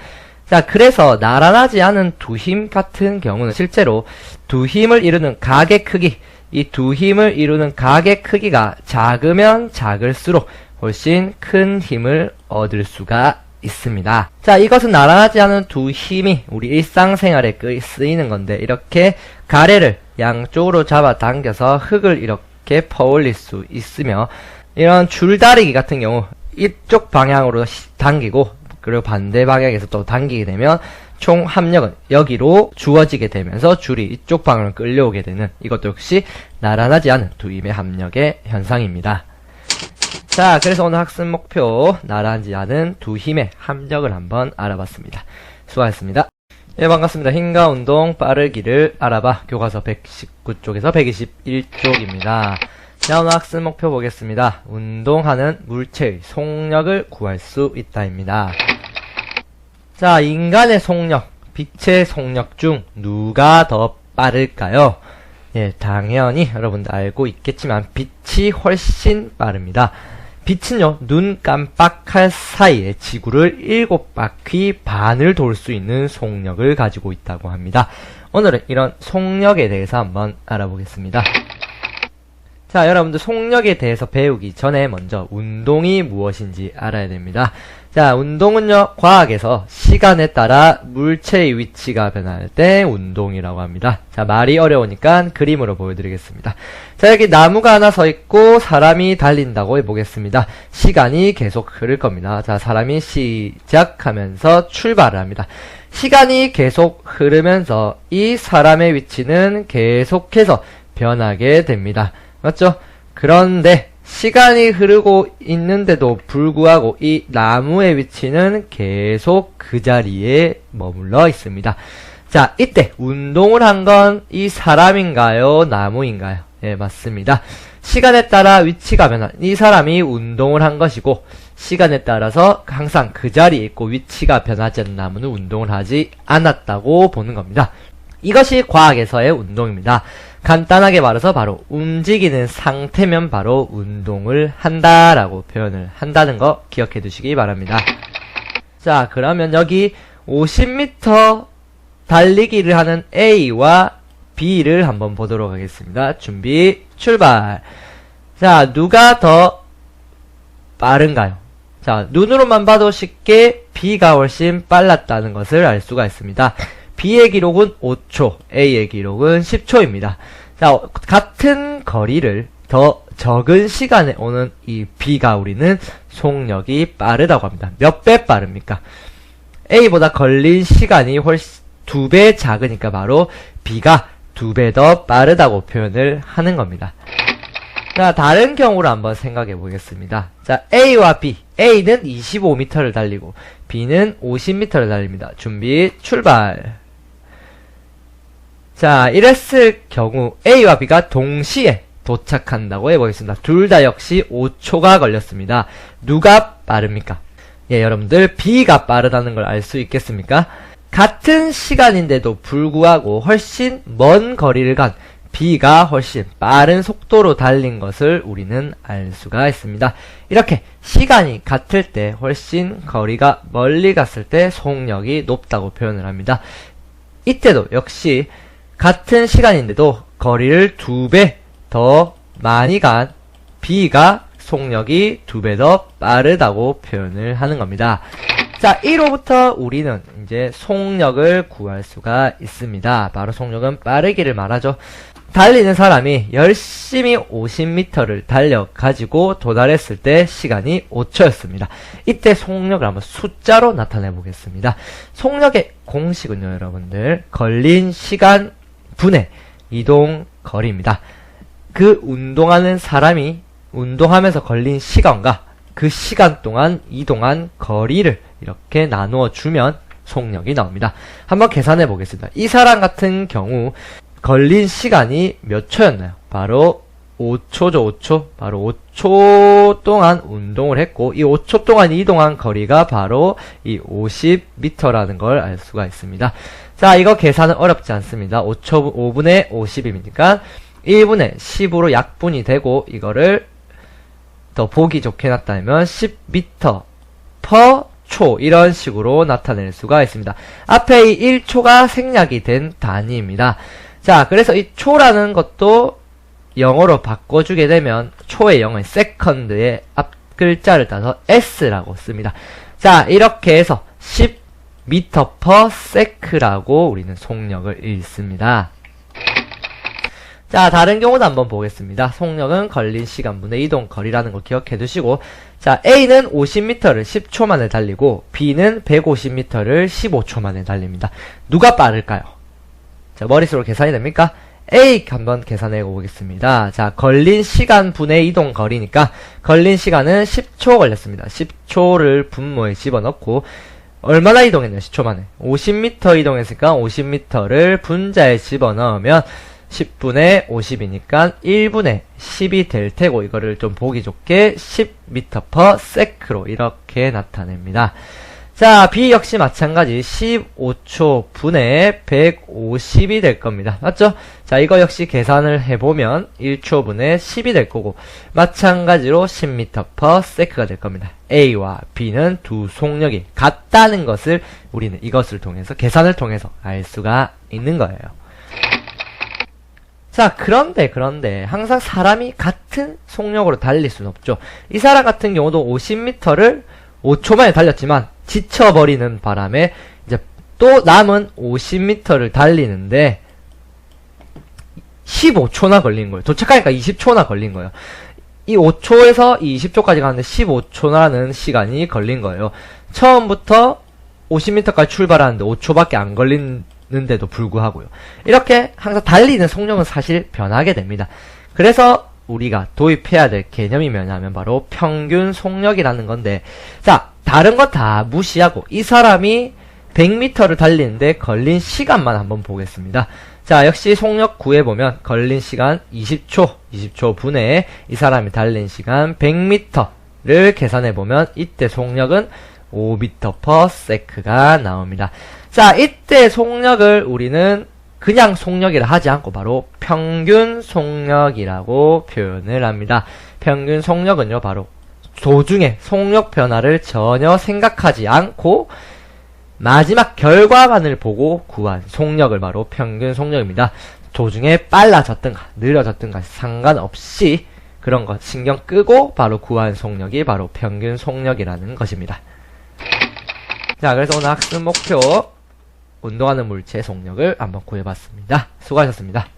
자, 그래서 나란하지 않은 두 힘 같은 경우는 실제로 두 힘을 이루는 각의 크기, 이 두 힘을 이루는 각의 크기가 작으면 작을수록 훨씬 큰 힘을 얻을 수가 있습니다. 자, 이것은 나란하지 않은 두 힘이 우리 일상생활에 쓰이는 건데, 이렇게 가래를 양쪽으로 잡아당겨서 흙을 이렇게 퍼올릴 수 있으며, 이런 줄다리기 같은 경우 이쪽 방향으로 당기고 그리고 반대 방향에서 또 당기게 되면 총 합력은 여기로 주어지게 되면서 줄이 이쪽 방향으로 끌려오게 되는, 이것도 역시 나란하지 않은 두 힘의 합력의 현상입니다. 자, 그래서 오늘 학습 목표 나란하지 않은 두 힘의 합력을 한번 알아봤습니다. 수고하셨습니다. 예, 반갑습니다. 힘과 운동 빠르기를 알아봐 교과서 119쪽에서 121쪽입니다. 자, 오늘 학습 목표 보겠습니다. 운동하는 물체의 속력을 구할 수 있다입니다. 자, 인간의 속력, 빛의 속력 중 누가 더 빠를까요? 예, 당연히 여러분들 알고 있겠지만 빛이 훨씬 빠릅니다. 빛은요, 눈 깜빡할 사이에 지구를 7바퀴 반을 돌 수 있는 속력을 가지고 있다고 합니다. 오늘은 이런 속력에 대해서 한번 알아보겠습니다. 자, 여러분들 속력에 대해서 배우기 전에 먼저 운동이 무엇인지 알아야 됩니다. 자, 운동은요, 과학에서 시간에 따라 물체의 위치가 변할 때 운동이라고 합니다. 자, 말이 어려우니까 그림으로 보여드리겠습니다. 자, 여기 나무가 하나 서 있고 사람이 달린다고 해보겠습니다. 시간이 계속 흐를 겁니다. 자, 사람이 시작하면서 출발을 합니다. 시간이 계속 흐르면서 이 사람의 위치는 계속해서 변하게 됩니다. 맞죠? 그런데 시간이 흐르고 있는데도 불구하고 이 나무의 위치는 계속 그 자리에 머물러 있습니다. 자, 이때 운동을 한 건 이 사람인가요? 나무인가요? 예, 맞습니다. 시간에 따라 위치가 변한 이 사람이 운동을 한 것이고, 시간에 따라서 항상 그 자리에 있고 위치가 변하지 않는 나무는 운동을 하지 않았다고 보는 겁니다. 이것이 과학에서의 운동입니다. 간단하게 말해서 바로 움직이는 상태면 바로 운동을 한다라고 표현을 한다는 거 기억해 두시기 바랍니다. 자, 그러면 여기 50m 달리기를 하는 A와 B를 한번 보도록 하겠습니다. 준비, 출발. 자, 누가 더 빠른가요? 자, 눈으로만 봐도 쉽게 B가 훨씬 빨랐다는 것을 알 수가 있습니다. B의 기록은 5초, A의 기록은 10초입니다. 자, 같은 거리를 더 적은 시간에 오는 이 B가 우리는 속력이 빠르다고 합니다. 몇 배 빠릅니까? A보다 걸린 시간이 훨씬 2배 작으니까 바로 B가 2배 더 빠르다고 표현을 하는 겁니다. 자, 다른 경우를 한번 생각해 보겠습니다. 자, A와 B. A는 25m를 달리고 B는 50m를 달립니다. 준비, 출발. 자, 이랬을 경우 A와 B가 동시에 도착한다고 해보겠습니다. 둘 다 역시 5초가 걸렸습니다. 누가 빠릅니까? 예, 여러분들 B가 빠르다는 걸 알 수 있겠습니까? 같은 시간인데도 불구하고 훨씬 먼 거리를 간 B가 훨씬 빠른 속도로 달린 것을 우리는 알 수가 있습니다. 이렇게 시간이 같을 때 훨씬 거리가 멀리 갔을 때 속력이 높다고 표현을 합니다. 이때도 역시 같은 시간인데도 거리를 2배 더 많이 간 B가 속력이 2배 더 빠르다고 표현을 하는 겁니다. 자, 이로부터 우리는 이제 속력을 구할 수가 있습니다. 바로 속력은 빠르기를 말하죠. 달리는 사람이 열심히 50m를 달려가지고 도달했을 때 시간이 5초였습니다. 이때 속력을 한번 숫자로 나타내 보겠습니다. 속력의 공식은요, 여러분들, 걸린 시간 분의 이동 거리입니다. 그 운동하는 사람이 운동하면서 걸린 시간과 그 시간 동안 이동한 거리를 이렇게 나누어 주면 속력이 나옵니다. 한번 계산해 보겠습니다. 이 사람 같은 경우 걸린 시간이 몇 초였나요? 바로 5초죠, 5초. 바로 5초 동안 운동을 했고, 이 5초 동안 이동한 거리가 바로 이 50m라는 걸 알 수가 있습니다. 자, 이거 계산은 어렵지 않습니다. 5분의 50이니까 1분의 10으로 약분이 되고, 이거를 더 보기 좋게 나타내면 10m per 초, 이런 식으로 나타낼 수가 있습니다. 앞에 이 1초가 생략이 된 단위입니다. 자, 그래서 이 초라는 것도 영어로 바꿔주게 되면 초의 영어인 second의 앞 글자를 따서 s라고 씁니다. 자, 이렇게 해서 10m per sec라고 우리는 속력을 읽습니다. 자, 다른 경우도 한번 보겠습니다. 속력은 걸린 시간분의 이동 거리라는 거 기억해 두시고, 자, A는 50m를 10초 만에 달리고 B는 150m를 15초 만에 달립니다. 누가 빠를까요? 자, 머릿속으로 계산이 됩니까? A 한번 계산해 보겠습니다. 자, 걸린 시간 분의 이동 거리니까 걸린 시간은 10초 걸렸습니다. 10초를 분모에 집어넣고 얼마나 이동했나요? 10초 만에 50m 이동했으니까 50m를 분자에 집어넣으면 10분의 50이니까 1분의 10이 될 테고, 이거를 좀 보기 좋게 10m per sec로 이렇게 나타냅니다. 자, B 역시 마찬가지 15초 분의 150이 될 겁니다. 맞죠? 자, 이거 역시 계산을 해보면 1초 분의 10이 될 거고, 마찬가지로 10m per sec가 될 겁니다. A와 B는 두 속력이 같다는 것을 우리는 이것을 통해서, 계산을 통해서 알 수가 있는 거예요. 자, 그런데 항상 사람이 같은 속력으로 달릴 수는 없죠. 이 사람 같은 경우도 50m를 5초 만에 달렸지만 지쳐버리는 바람에 이제 또 남은 50m를 달리는데 15초나 걸린 거예요. 도착하니까 20초나 걸린 거예요. 이 5초에서 20초까지 가는데 15초라는 시간이 걸린 거예요. 처음부터 50m까지 출발하는데 5초밖에 안 걸리는데도 불구하고요. 이렇게 항상 달리는 속력은 사실 변하게 됩니다. 그래서 우리가 도입해야 될 개념이 뭐냐면 바로 평균 속력이라는 건데, 자, 다른 거 다 무시하고 이 사람이 100m를 달리는데 걸린 시간만 한번 보겠습니다. 자, 역시 속력 구해보면 걸린 시간 20초 분에 이 사람이 달린 시간 100m를 계산해보면 이때 속력은 5m per sec가 나옵니다. 자, 이때 속력을 우리는 그냥 속력이라 하지 않고 바로 평균 속력이라고 표현을 합니다. 평균 속력은요, 바로 도중에 속력 변화를 전혀 생각하지 않고 마지막 결과만을 보고 구한 속력을 바로 평균 속력입니다. 도중에 빨라졌든가 느려졌든가 상관없이 그런 것 신경 끄고 바로 구한 속력이 바로 평균 속력이라는 것입니다. 자, 그래서 오늘 학습 목표 운동하는 물체 속력을 한번 구해봤습니다. 수고하셨습니다.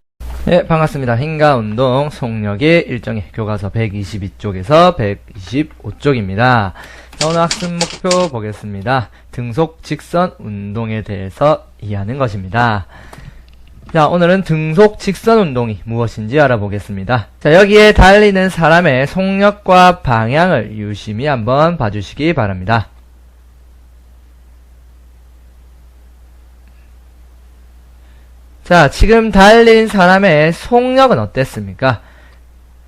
네, 반갑습니다. hin가운동 속력의 일정의 교과서 122쪽에서 125쪽입니다. 자, 오늘 학습 목표 보겠습니다. 등속 직선 운동에 대해서 이해하는 것입니다. 자, 오늘은 등속 직선 운동이 무엇인지 알아보겠습니다. 자, 여기에 달리는 사람의 속력과 방향을 유심히 한번 봐주시기 바랍니다. 자, 지금 달린 사람의 속력은 어땠습니까?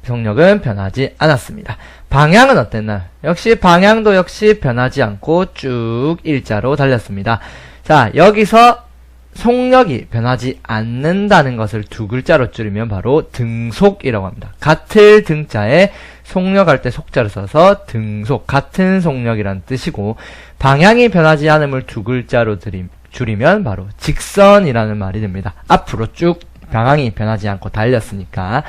속력은 변하지 않았습니다. 방향은 어땠나요? 역시 방향도 역시 변하지 않고 쭉 일자로 달렸습니다. 자, 여기서 속력이 변하지 않는다는 것을 두 글자로 줄이면 바로 등속이라고 합니다. 같은 등자에 속력할 때 속자를 써서 등속, 같은 속력이란 뜻이고, 방향이 변하지 않음을 두 글자로 줄이면 바로 직선이라는 말이 됩니다. 앞으로 쭉 방향이 변하지 않고 달렸으니까.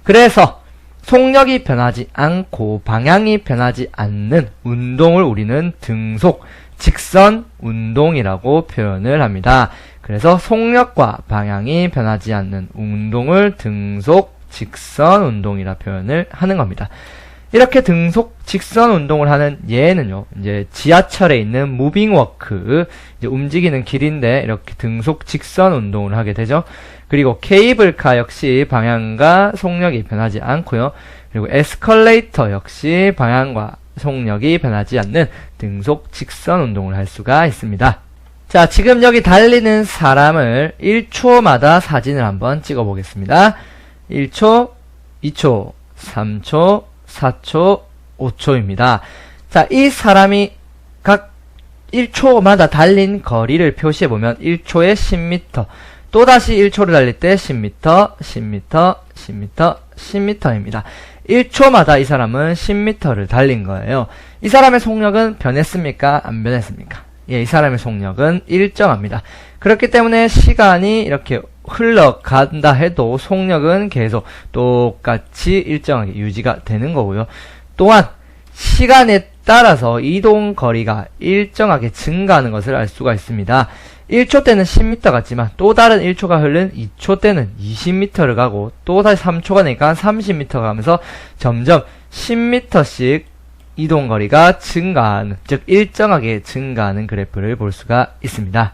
그래서 속력이 변하지 않고 방향이 변하지 않는 운동을 우리는 등속, 직선 운동이라고 표현을 합니다. 그래서 속력과 방향이 변하지 않는 운동을 등속, 직선 운동이라 표현을 하는 겁니다. 이렇게 등속, 직선 운동을 하는 예는요, 이제 지하철에 있는 무빙워크, 이제 움직이는 길인데 이렇게 등속, 직선 운동을 하게 되죠. 그리고 케이블카 역시 방향과 속력이 변하지 않고요. 그리고 에스컬레이터 역시 방향과 속력이 변하지 않는 등속, 직선 운동을 할 수가 있습니다. 자, 지금 여기 달리는 사람을 1초마다 사진을 한번 찍어 보겠습니다. 1초, 2초, 3초, 4초, 5초입니다. 자, 이 사람이 각 1초마다 달린 거리를 표시해보면 1초에 10m, 또다시 1초를 달릴 때 10m, 10m, 10m, 10m입니다. 1초마다 이 사람은 10m를 달린 거예요. 이 사람의 속력은 변했습니까? 안 변했습니까? 예, 이 사람의 속력은 일정합니다. 그렇기 때문에 시간이 이렇게 흘러간다 해도 속력은 계속 똑같이 일정하게 유지가 되는 거고요. 또한 시간에 따라서 이동 거리가 일정하게 증가하는 것을 알 수가 있습니다. 1초 때는 10m 같지만 또 다른 1초가 흐른 2초 때는 20m를 가고 또 다시 3초가 되니까 30m가 가면서 점점 10m씩 이동거리가 증가하는, 즉 일정하게 증가하는 그래프를 볼 수가 있습니다.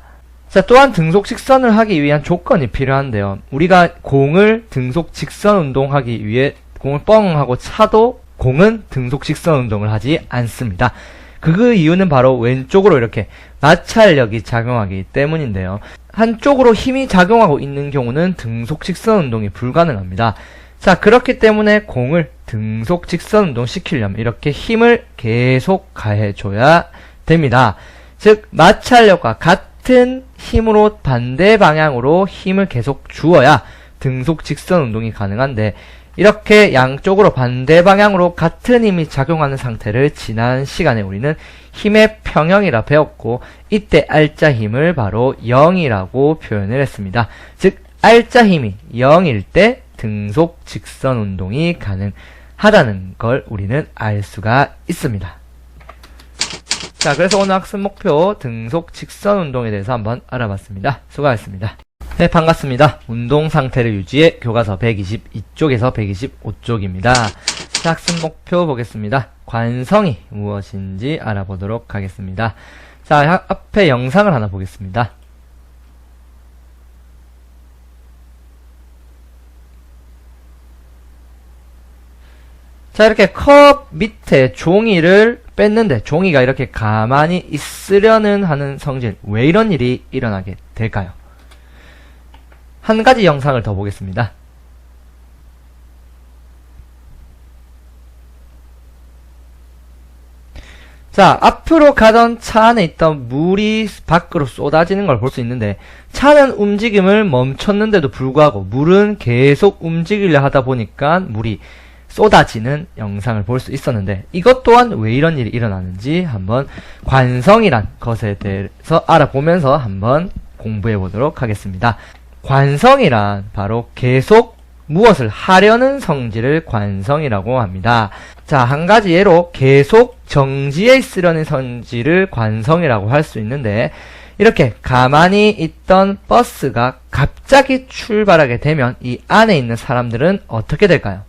자, 또한 등속 직선을 하기 위한 조건이 필요한데요. 우리가 공을 등속 직선 운동하기 위해 공을 뻥 하고 차도 공은 등속 직선 운동을 하지 않습니다. 그 이유는 바로 왼쪽으로 이렇게 마찰력이 작용하기 때문인데요. 한쪽으로 힘이 작용하고 있는 경우는 등속 직선 운동이 불가능합니다. 자, 그렇기 때문에 공을 등속 직선 운동 시키려면 이렇게 힘을 계속 가해줘야 됩니다. 즉, 마찰력과 같은 힘으로 반대 방향으로 힘을 계속 주어야 등속 직선 운동이 가능한데, 이렇게 양쪽으로 반대 방향으로 같은 힘이 작용하는 상태를 지난 시간에 우리는 힘의 평형이라 배웠고, 이때 알짜 힘을 바로 0이라고 표현을 했습니다. 즉, 알짜 힘이 0일 때 등속 직선 운동이 가능하다는 걸 우리는 알 수가 있습니다. 자, 그래서 오늘 학습 목표 등속 직선 운동에 대해서 한번 알아봤습니다. 수고하셨습니다. 네, 반갑습니다. 운동 상태를 유지해 교과서 122쪽에서 125쪽입니다. 자, 학습 목표 보겠습니다. 관성이 무엇인지 알아보도록 하겠습니다. 자, 앞에 영상을 하나 보겠습니다. 자, 이렇게 컵 밑에 종이를 뺐는데 종이가 이렇게 가만히 있으려는 하는 성질, 왜 이런 일이 일어나게 될까요? 한 가지 영상을 더 보겠습니다. 자, 앞으로 가던 차 안에 있던 물이 밖으로 쏟아지는 걸 볼 수 있는데, 차는 움직임을 멈췄는데도 불구하고 물은 계속 움직이려 하다 보니까 물이 쏟아지는 영상을 볼 수 있었는데, 이것 또한 왜 이런 일이 일어나는지 한번 관성이란 것에 대해서 알아보면서 한번 공부해 보도록 하겠습니다. 관성이란 바로 계속 무엇을 하려는 성질을 관성이라고 합니다. 자, 한 가지 예로 계속 정지해 있으려는 성질을 관성이라고 할 수 있는데, 이렇게 가만히 있던 버스가 갑자기 출발하게 되면 이 안에 있는 사람들은 어떻게 될까요?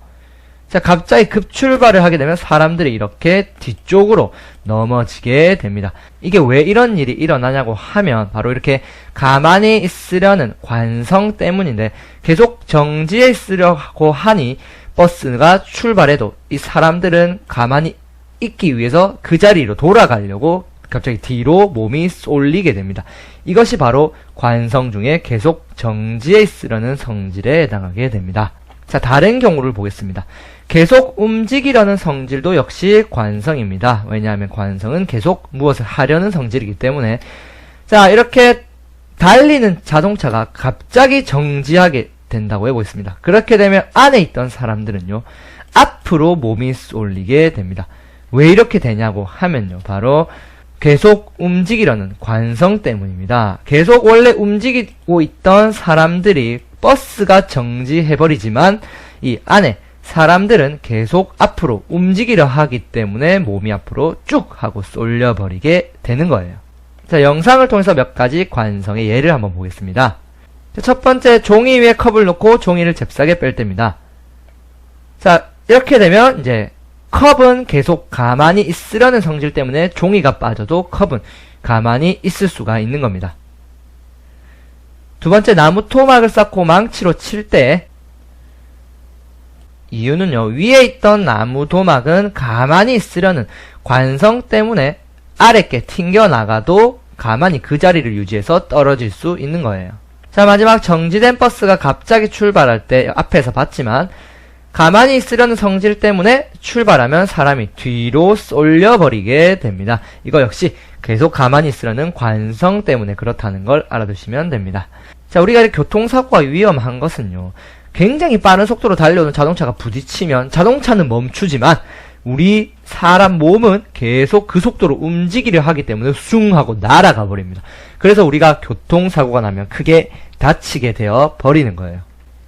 자, 갑자기 급출발을 하게 되면 사람들이 이렇게 뒤쪽으로 넘어지게 됩니다. 이게 왜 이런 일이 일어나냐고 하면 바로 이렇게 가만히 있으려는 관성 때문인데 계속 정지해 있으려고 하니 버스가 출발해도 이 사람들은 가만히 있기 위해서 그 자리로 돌아가려고 갑자기 뒤로 몸이 쏠리게 됩니다. 이것이 바로 관성 중에 계속 정지해 있으려는 성질에 해당하게 됩니다. 자, 다른 경우를 보겠습니다. 계속 움직이려는 성질도 역시 관성입니다. 왜냐하면 관성은 계속 무엇을 하려는 성질이기 때문에. 자, 이렇게 달리는 자동차가 갑자기 정지하게 된다고 해보겠습니다. 그렇게 되면 안에 있던 사람들은요, 앞으로 몸이 쏠리게 됩니다. 왜 이렇게 되냐고 하면요, 바로 계속 움직이려는 관성 때문입니다. 계속 원래 움직이고 있던 사람들이 버스가 정지해버리지만 이 안에 사람들은 계속 앞으로 움직이려 하기 때문에 몸이 앞으로 쭉 하고 쏠려버리게 되는 거예요. 자, 영상을 통해서 몇 가지 관성의 예를 한번 보겠습니다. 자, 첫 번째, 종이 위에 컵을 놓고 종이를 잽싸게 뺄 때입니다. 자, 이렇게 되면 이제 컵은 계속 가만히 있으려는 성질 때문에 종이가 빠져도 컵은 가만히 있을 수가 있는 겁니다. 두 번째, 나무 토막을 쌓고 망치로 칠 때 이유는요, 위에 있던 나무 도막은 가만히 있으려는 관성 때문에 아래께 튕겨나가도 가만히 그 자리를 유지해서 떨어질 수 있는 거예요. 자, 마지막, 정지된 버스가 갑자기 출발할 때 앞에서 봤지만 가만히 있으려는 성질 때문에 출발하면 사람이 뒤로 쏠려버리게 됩니다. 이거 역시 계속 가만히 있으려는 관성 때문에 그렇다는 걸 알아두시면 됩니다. 자, 우리가 이렇게 교통사고가 위험한 것은요, 굉장히 빠른 속도로 달려오는 자동차가 부딪히면 자동차는 멈추지만 우리 사람 몸은 계속 그 속도로 움직이려 하기 때문에 숭 하고 날아가 버립니다. 그래서 우리가 교통사고가 나면 크게 다치게 되어 버리는 거예요.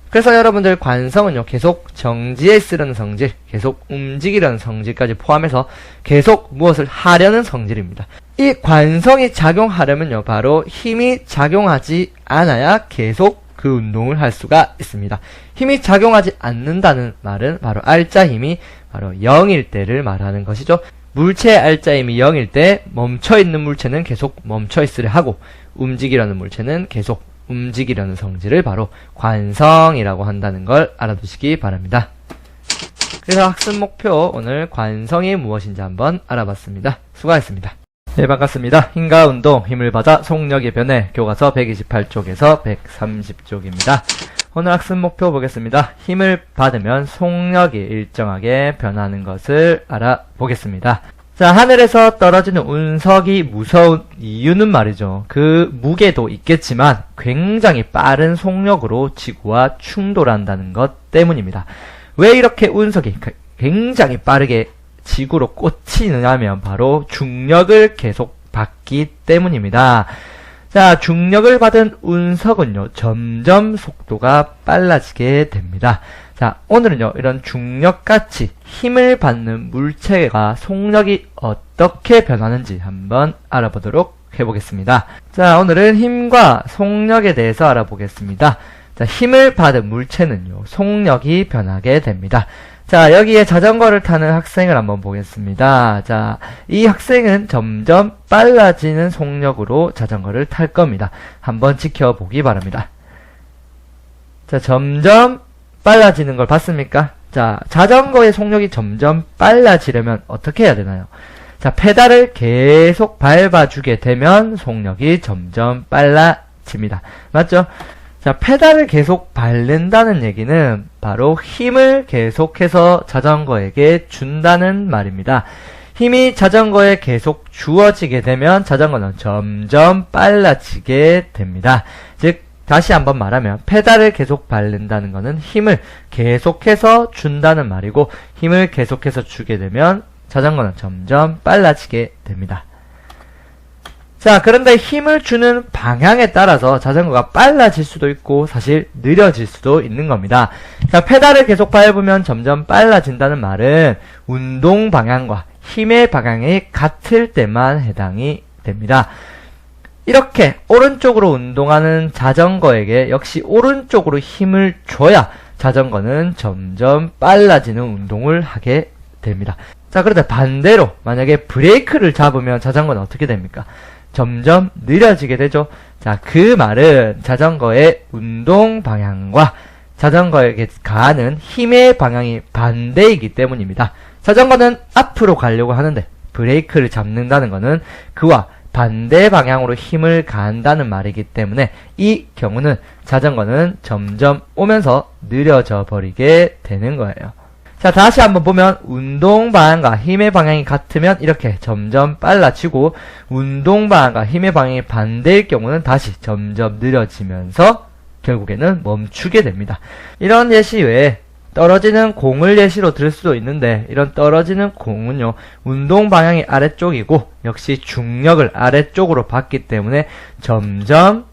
그래서 여러분들, 관성은요, 계속 정지해 있으려는 성질, 계속 움직이려는 성질까지 포함해서 계속 무엇을 하려는 성질입니다. 이 관성이 작용하려면요, 바로 힘이 작용하지 않아야 계속 그 운동을 할 수가 있습니다. 힘이 작용하지 않는다는 말은 바로 알짜 힘이 바로 0일 때를 말하는 것이죠. 물체의 알짜 힘이 0일 때 멈춰있는 물체는 계속 멈춰있으려 하고 움직이려는 물체는 계속 움직이려는 성질을 바로 관성이라고 한다는 걸 알아두시기 바랍니다. 그래서 학습 목표, 오늘 관성이 무엇인지 한번 알아봤습니다. 수고하셨습니다. 네, 반갑습니다. 힘과 운동, 힘을 받아 속력의 변해, 교과서 128쪽에서 130쪽입니다. 오늘 학습 목표 보겠습니다. 힘을 받으면 속력이 일정하게 변하는 것을 알아보겠습니다. 자, 하늘에서 떨어지는 운석이 무서운 이유는 말이죠, 그 무게도 있겠지만 굉장히 빠른 속력으로 지구와 충돌한다는 것 때문입니다. 왜 이렇게 운석이 굉장히 빠르게 지구로 꽂히느냐면 바로 중력을 계속 받기 때문입니다. 자, 중력을 받은 운석은요, 점점 속도가 빨라지게 됩니다. 자, 오늘은요, 이런 중력같이 힘을 받는 물체가 속력이 어떻게 변하는지 한번 알아보도록 해보겠습니다. 자, 오늘은 힘과 속력에 대해서 알아보겠습니다. 자, 힘을 받은 물체는요, 속력이 변하게 됩니다. 자, 여기에 자전거를 타는 학생을 한번 보겠습니다. 자, 이 학생은 점점 빨라지는 속력으로 자전거를 탈 겁니다. 한번 지켜보기 바랍니다. 자, 점점 빨라지는 걸 봤습니까? 자, 자전거의 속력이 점점 빨라지려면 어떻게 해야 되나요? 자, 페달을 계속 밟아주게 되면 속력이 점점 빨라집니다. 맞죠? 자, 페달을 계속 밟는다는 얘기는 바로 힘을 계속해서 자전거에게 준다는 말입니다. 힘이 자전거에 계속 주어지게 되면 자전거는 점점 빨라지게 됩니다. 즉, 다시 한번 말하면 페달을 계속 밟는다는 것은 힘을 계속해서 준다는 말이고, 힘을 계속해서 주게 되면 자전거는 점점 빨라지게 됩니다. 자, 그런데 힘을 주는 방향에 따라서 자전거가 빨라질 수도 있고 사실 느려질 수도 있는 겁니다. 자, 페달을 계속 밟으면 점점 빨라진다는 말은 운동 방향과 힘의 방향이 같을 때만 해당이 됩니다. 이렇게 오른쪽으로 운동하는 자전거에게 역시 오른쪽으로 힘을 줘야 자전거는 점점 빨라지는 운동을 하게 됩니다. 자, 그런데 반대로 만약에 브레이크를 잡으면 자전거는 어떻게 됩니까? 점점 느려지게 되죠. 자, 그 말은 자전거의 운동 방향과 자전거에게 가하는 힘의 방향이 반대이기 때문입니다. 자전거는 앞으로 가려고 하는데 브레이크를 잡는다는 것은 그와 반대 방향으로 힘을 가한다는 말이기 때문에 이 경우는 자전거는 점점 오면서 느려져 버리게 되는 거예요. 자, 다시 한번 보면 운동 방향과 힘의 방향이 같으면 이렇게 점점 빨라지고 운동 방향과 힘의 방향이 반대일 경우는 다시 점점 느려지면서 결국에는 멈추게 됩니다. 이런 예시 외에 떨어지는 공을 예시로 들 수도 있는데 이런 떨어지는 공은요, 운동 방향이 아래쪽이고 역시 중력을 아래쪽으로 받기 때문에 점점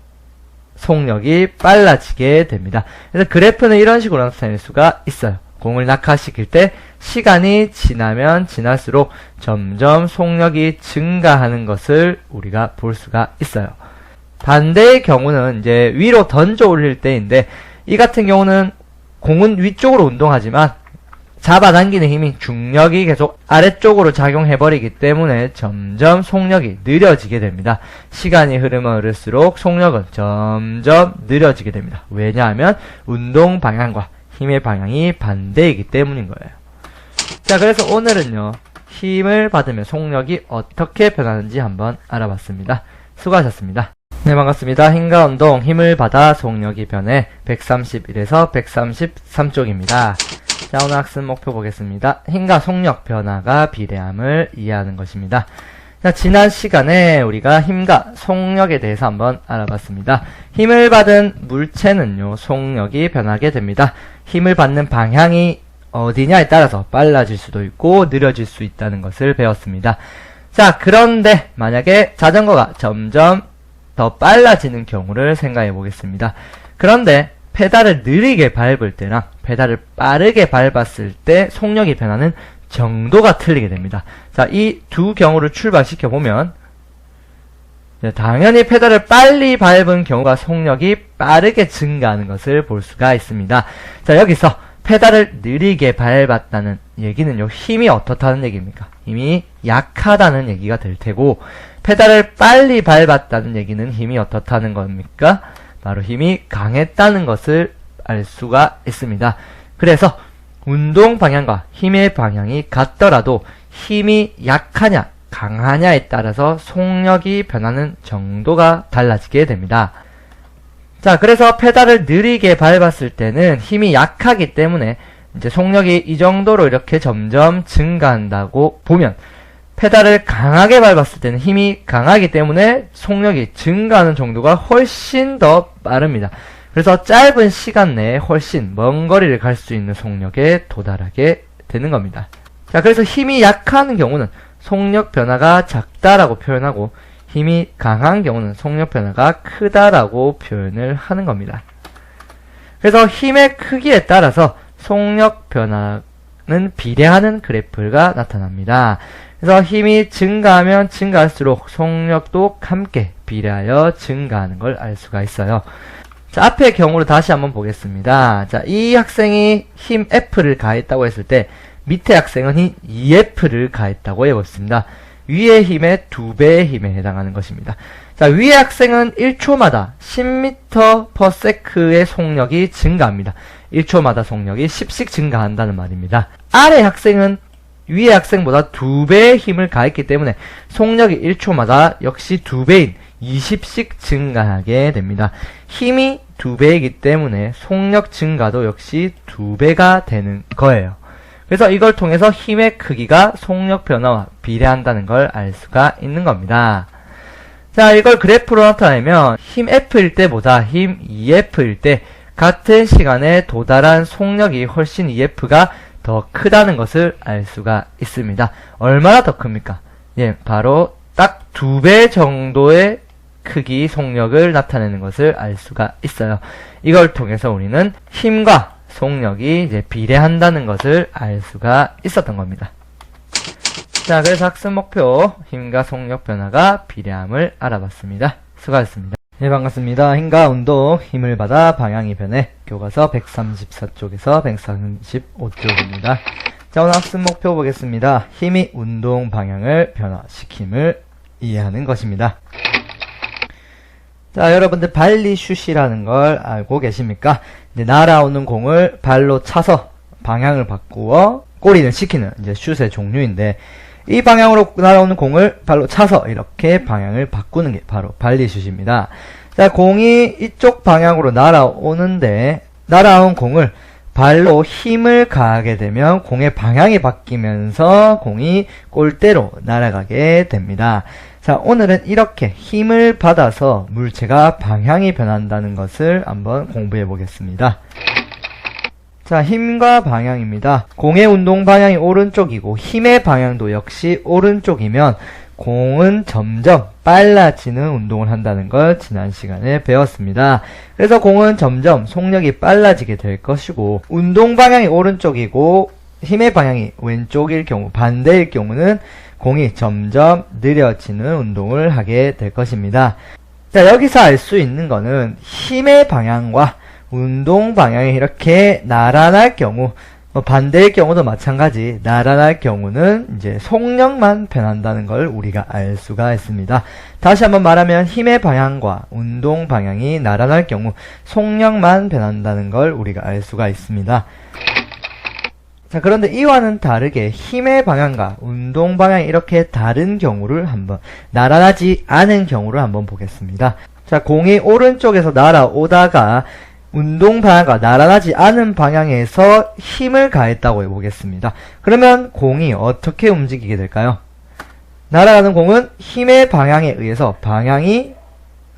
속력이 빨라지게 됩니다. 그래서 그래프는 이런 식으로 나타낼 수가 있어요. 공을 낙하시킬 때 시간이 지나면 지날수록 점점 속력이 증가하는 것을 우리가 볼 수가 있어요. 반대의 경우는 이제 위로 던져 올릴 때인데 이 같은 경우는 공은 위쪽으로 운동하지만 잡아당기는 힘이 중력이 계속 아래쪽으로 작용해버리기 때문에 점점 속력이 느려지게 됩니다. 시간이 흐르면 흐를수록 속력은 점점 느려지게 됩니다. 왜냐하면 운동 방향과 힘의 방향이 반대이기 때문인 거예요. 자, 그래서 오늘은요, 힘을 받으면 속력이 어떻게 변하는지 한번 알아봤습니다. 수고하셨습니다. 네, 반갑습니다. 힘과 운동, 힘을 받아 속력이 변해 131에서 133쪽입니다. 자, 오늘 학습 목표 보겠습니다. 힘과 속력 변화가 비례함을 이해하는 것입니다. 자, 지난 시간에 우리가 힘과 속력에 대해서 한번 알아봤습니다. 힘을 받은 물체는요, 속력이 변하게 됩니다. 힘을 받는 방향이 어디냐에 따라서 빨라질 수도 있고 느려질 수 있다는 것을 배웠습니다. 자, 그런데 만약에 자전거가 점점 더 빨라지는 경우를 생각해 보겠습니다. 그런데 페달을 느리게 밟을 때랑 페달을 빠르게 밟았을 때 속력이 변하는 정도가 틀리게 됩니다. 자, 이 두 경우를 출발시켜 보면 당연히 페달을 빨리 밟은 경우가 속력이 빠르게 증가하는 것을 볼 수가 있습니다. 자, 여기서 페달을 느리게 밟았다는 얘기는요, 힘이 어떻다는 얘기입니까? 힘이 약하다는 얘기가 될 테고, 페달을 빨리 밟았다는 얘기는 힘이 어떻다는 겁니까? 바로 힘이 강했다는 것을 알 수가 있습니다. 그래서 운동 방향과 힘의 방향이 같더라도 힘이 약하냐 강하냐에 따라서 속력이 변하는 정도가 달라지게 됩니다. 자, 그래서 페달을 느리게 밟았을 때는 힘이 약하기 때문에 이제 속력이 이 정도로 이렇게 점점 증가한다고 보면, 페달을 강하게 밟았을 때는 힘이 강하기 때문에 속력이 증가하는 정도가 훨씬 더 빠릅니다. 그래서 짧은 시간 내에 훨씬 먼 거리를 갈 수 있는 속력에 도달하게 되는 겁니다. 자, 그래서 힘이 약한 경우는 속력 변화가 작다라고 표현하고, 힘이 강한 경우는 속력 변화가 크다라고 표현을 하는 겁니다. 그래서 힘의 크기에 따라서 속력 변화는 비례하는 그래프가 나타납니다. 그래서 힘이 증가하면 증가할수록 속력도 함께 비례하여 증가하는 걸 알 수가 있어요. 자, 앞의 경우를 다시 한번 보겠습니다. 자, 이 학생이 힘 F를 가했다고 했을 때 밑에 학생은 힘 EF를 가했다고 해보겠습니다. 위의 힘의 2배의 힘에 해당하는 것입니다. 자, 위의 학생은 1초마다 10m/s의 속력이 증가합니다. 1초마다 속력이 10씩 증가한다는 말입니다. 아래 학생은 위의 학생보다 2배의 힘을 가했기 때문에 속력이 1초마다 역시 2배인 20씩 증가하게 됩니다. 힘이 2배이기 때문에 속력 증가도 역시 2배가 되는 거예요. 그래서 이걸 통해서 힘의 크기가 속력 변화와 비례한다는 걸 알 수가 있는 겁니다. 자, 이걸 그래프로 나타내면 힘 F일 때보다 힘 EF일 때 같은 시간에 도달한 속력이 훨씬 EF가 더 크다는 것을 알 수가 있습니다. 얼마나 더 큽니까? 예, 바로 딱 2배 정도의 크기 속력을 나타내는 것을 알 수가 있어요. 이걸 통해서 우리는 힘과 속력이 이제 비례한다는 것을 알 수가 있었던 겁니다. 자, 그래서 학습 목표 힘과 속력 변화가 비례함을 알아봤습니다. 수고하셨습니다. 네, 반갑습니다. 힘과 운동, 힘을 받아 방향이 변해. 교과서 134쪽에서 135쪽입니다. 자, 오늘 학습 목표 보겠습니다. 힘이 운동 방향을 변화시킴을 이해하는 것입니다. 자, 여러분들 발리슛이라는 걸 알고 계십니까? 이제 날아오는 공을 발로 차서 방향을 바꾸어 골인을 시키는 이제 슛의 종류인데, 이 방향으로 날아오는 공을 발로 차서 이렇게 방향을 바꾸는 게 바로 발리슛입니다. 자, 공이 이쪽 방향으로 날아오는데, 날아온 공을 발로 힘을 가하게 되면 공의 방향이 바뀌면서 공이 골대로 날아가게 됩니다. 자, 오늘은 이렇게 힘을 받아서 물체가 방향이 변한다는 것을 한번 공부해 보겠습니다. 자, 힘과 방향입니다. 공의 운동 방향이 오른쪽이고 힘의 방향도 역시 오른쪽이면 공은 점점 빨라지는 운동을 한다는 걸 지난 시간에 배웠습니다. 그래서 공은 점점 속력이 빨라지게 될 것이고, 운동 방향이 오른쪽이고 힘의 방향이 왼쪽일 경우, 반대일 경우는 공이 점점 느려지는 운동을 하게 될 것입니다. 자, 여기서 알 수 있는 거는 힘의 방향과 운동 방향이 이렇게 나란할 경우, 반대일 경우도 마찬가지, 나란할 경우는 이제 속력만 변한다는 걸 우리가 알 수가 있습니다. 다시 한번 말하면 힘의 방향과 운동 방향이 나란할 경우 속력만 변한다는 걸 우리가 알 수가 있습니다. 자, 그런데 이와는 다르게 힘의 방향과 운동 방향이 이렇게 다른 경우를 한번, 나란하지 않은 경우를 한번 보겠습니다. 자, 공이 오른쪽에서 날아오다가 운동 방향과 나란하지 않은 방향에서 힘을 가했다고 해보겠습니다. 그러면 공이 어떻게 움직이게 될까요? 날아가는 공은 힘의 방향에 의해서 방향이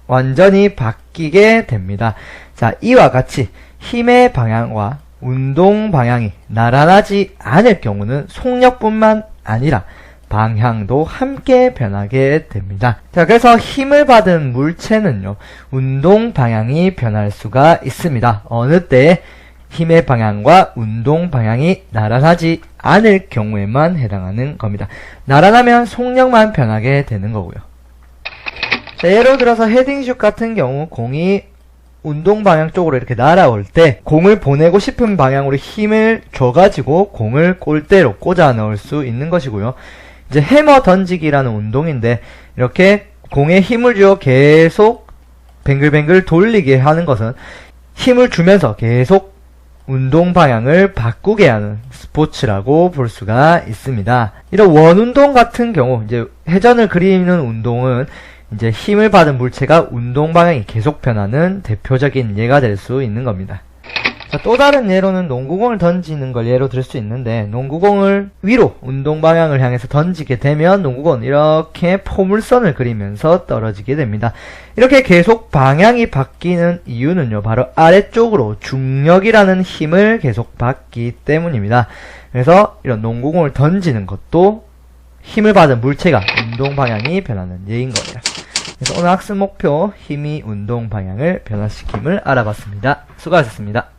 완전히 바뀌게 됩니다. 자, 이와 같이 힘의 방향과 운동 방향이 나란하지 않을 경우는 속력뿐만 아니라 방향도 함께 변하게 됩니다. 자, 그래서 힘을 받은 물체는요, 운동 방향이 변할 수가 있습니다. 어느 때 힘의 방향과 운동 방향이 나란하지 않을 경우에만 해당하는 겁니다. 나란하면 속력만 변하게 되는 거고요. 자, 예를 들어서 헤딩슛 같은 경우 공이 운동 방향 쪽으로 이렇게 날아올 때 공을 보내고 싶은 방향으로 힘을 줘가지고 공을 골대로 꽂아 넣을 수 있는 것이고요. 이제 해머 던지기라는 운동인데, 이렇게 공에 힘을 주어 계속 뱅글뱅글 돌리게 하는 것은 힘을 주면서 계속 운동 방향을 바꾸게 하는 스포츠라고 볼 수가 있습니다. 이런 원운동 같은 경우, 이제 회전을 그리는 운동은 이제 힘을 받은 물체가 운동 방향이 계속 변하는 대표적인 예가 될 수 있는 겁니다. 자, 또 다른 예로는 농구공을 던지는 걸 예로 들 수 있는데, 농구공을 위로 운동 방향을 향해서 던지게 되면 농구공은 이렇게 포물선을 그리면서 떨어지게 됩니다. 이렇게 계속 방향이 바뀌는 이유는요, 바로 아래쪽으로 중력이라는 힘을 계속 받기 때문입니다. 그래서 이런 농구공을 던지는 것도 힘을 받은 물체가 운동 방향이 변하는 예인 겁니다. 그래서 오늘 학습 목표, 힘이 운동 방향을 변화시킴을 알아봤습니다. 수고하셨습니다.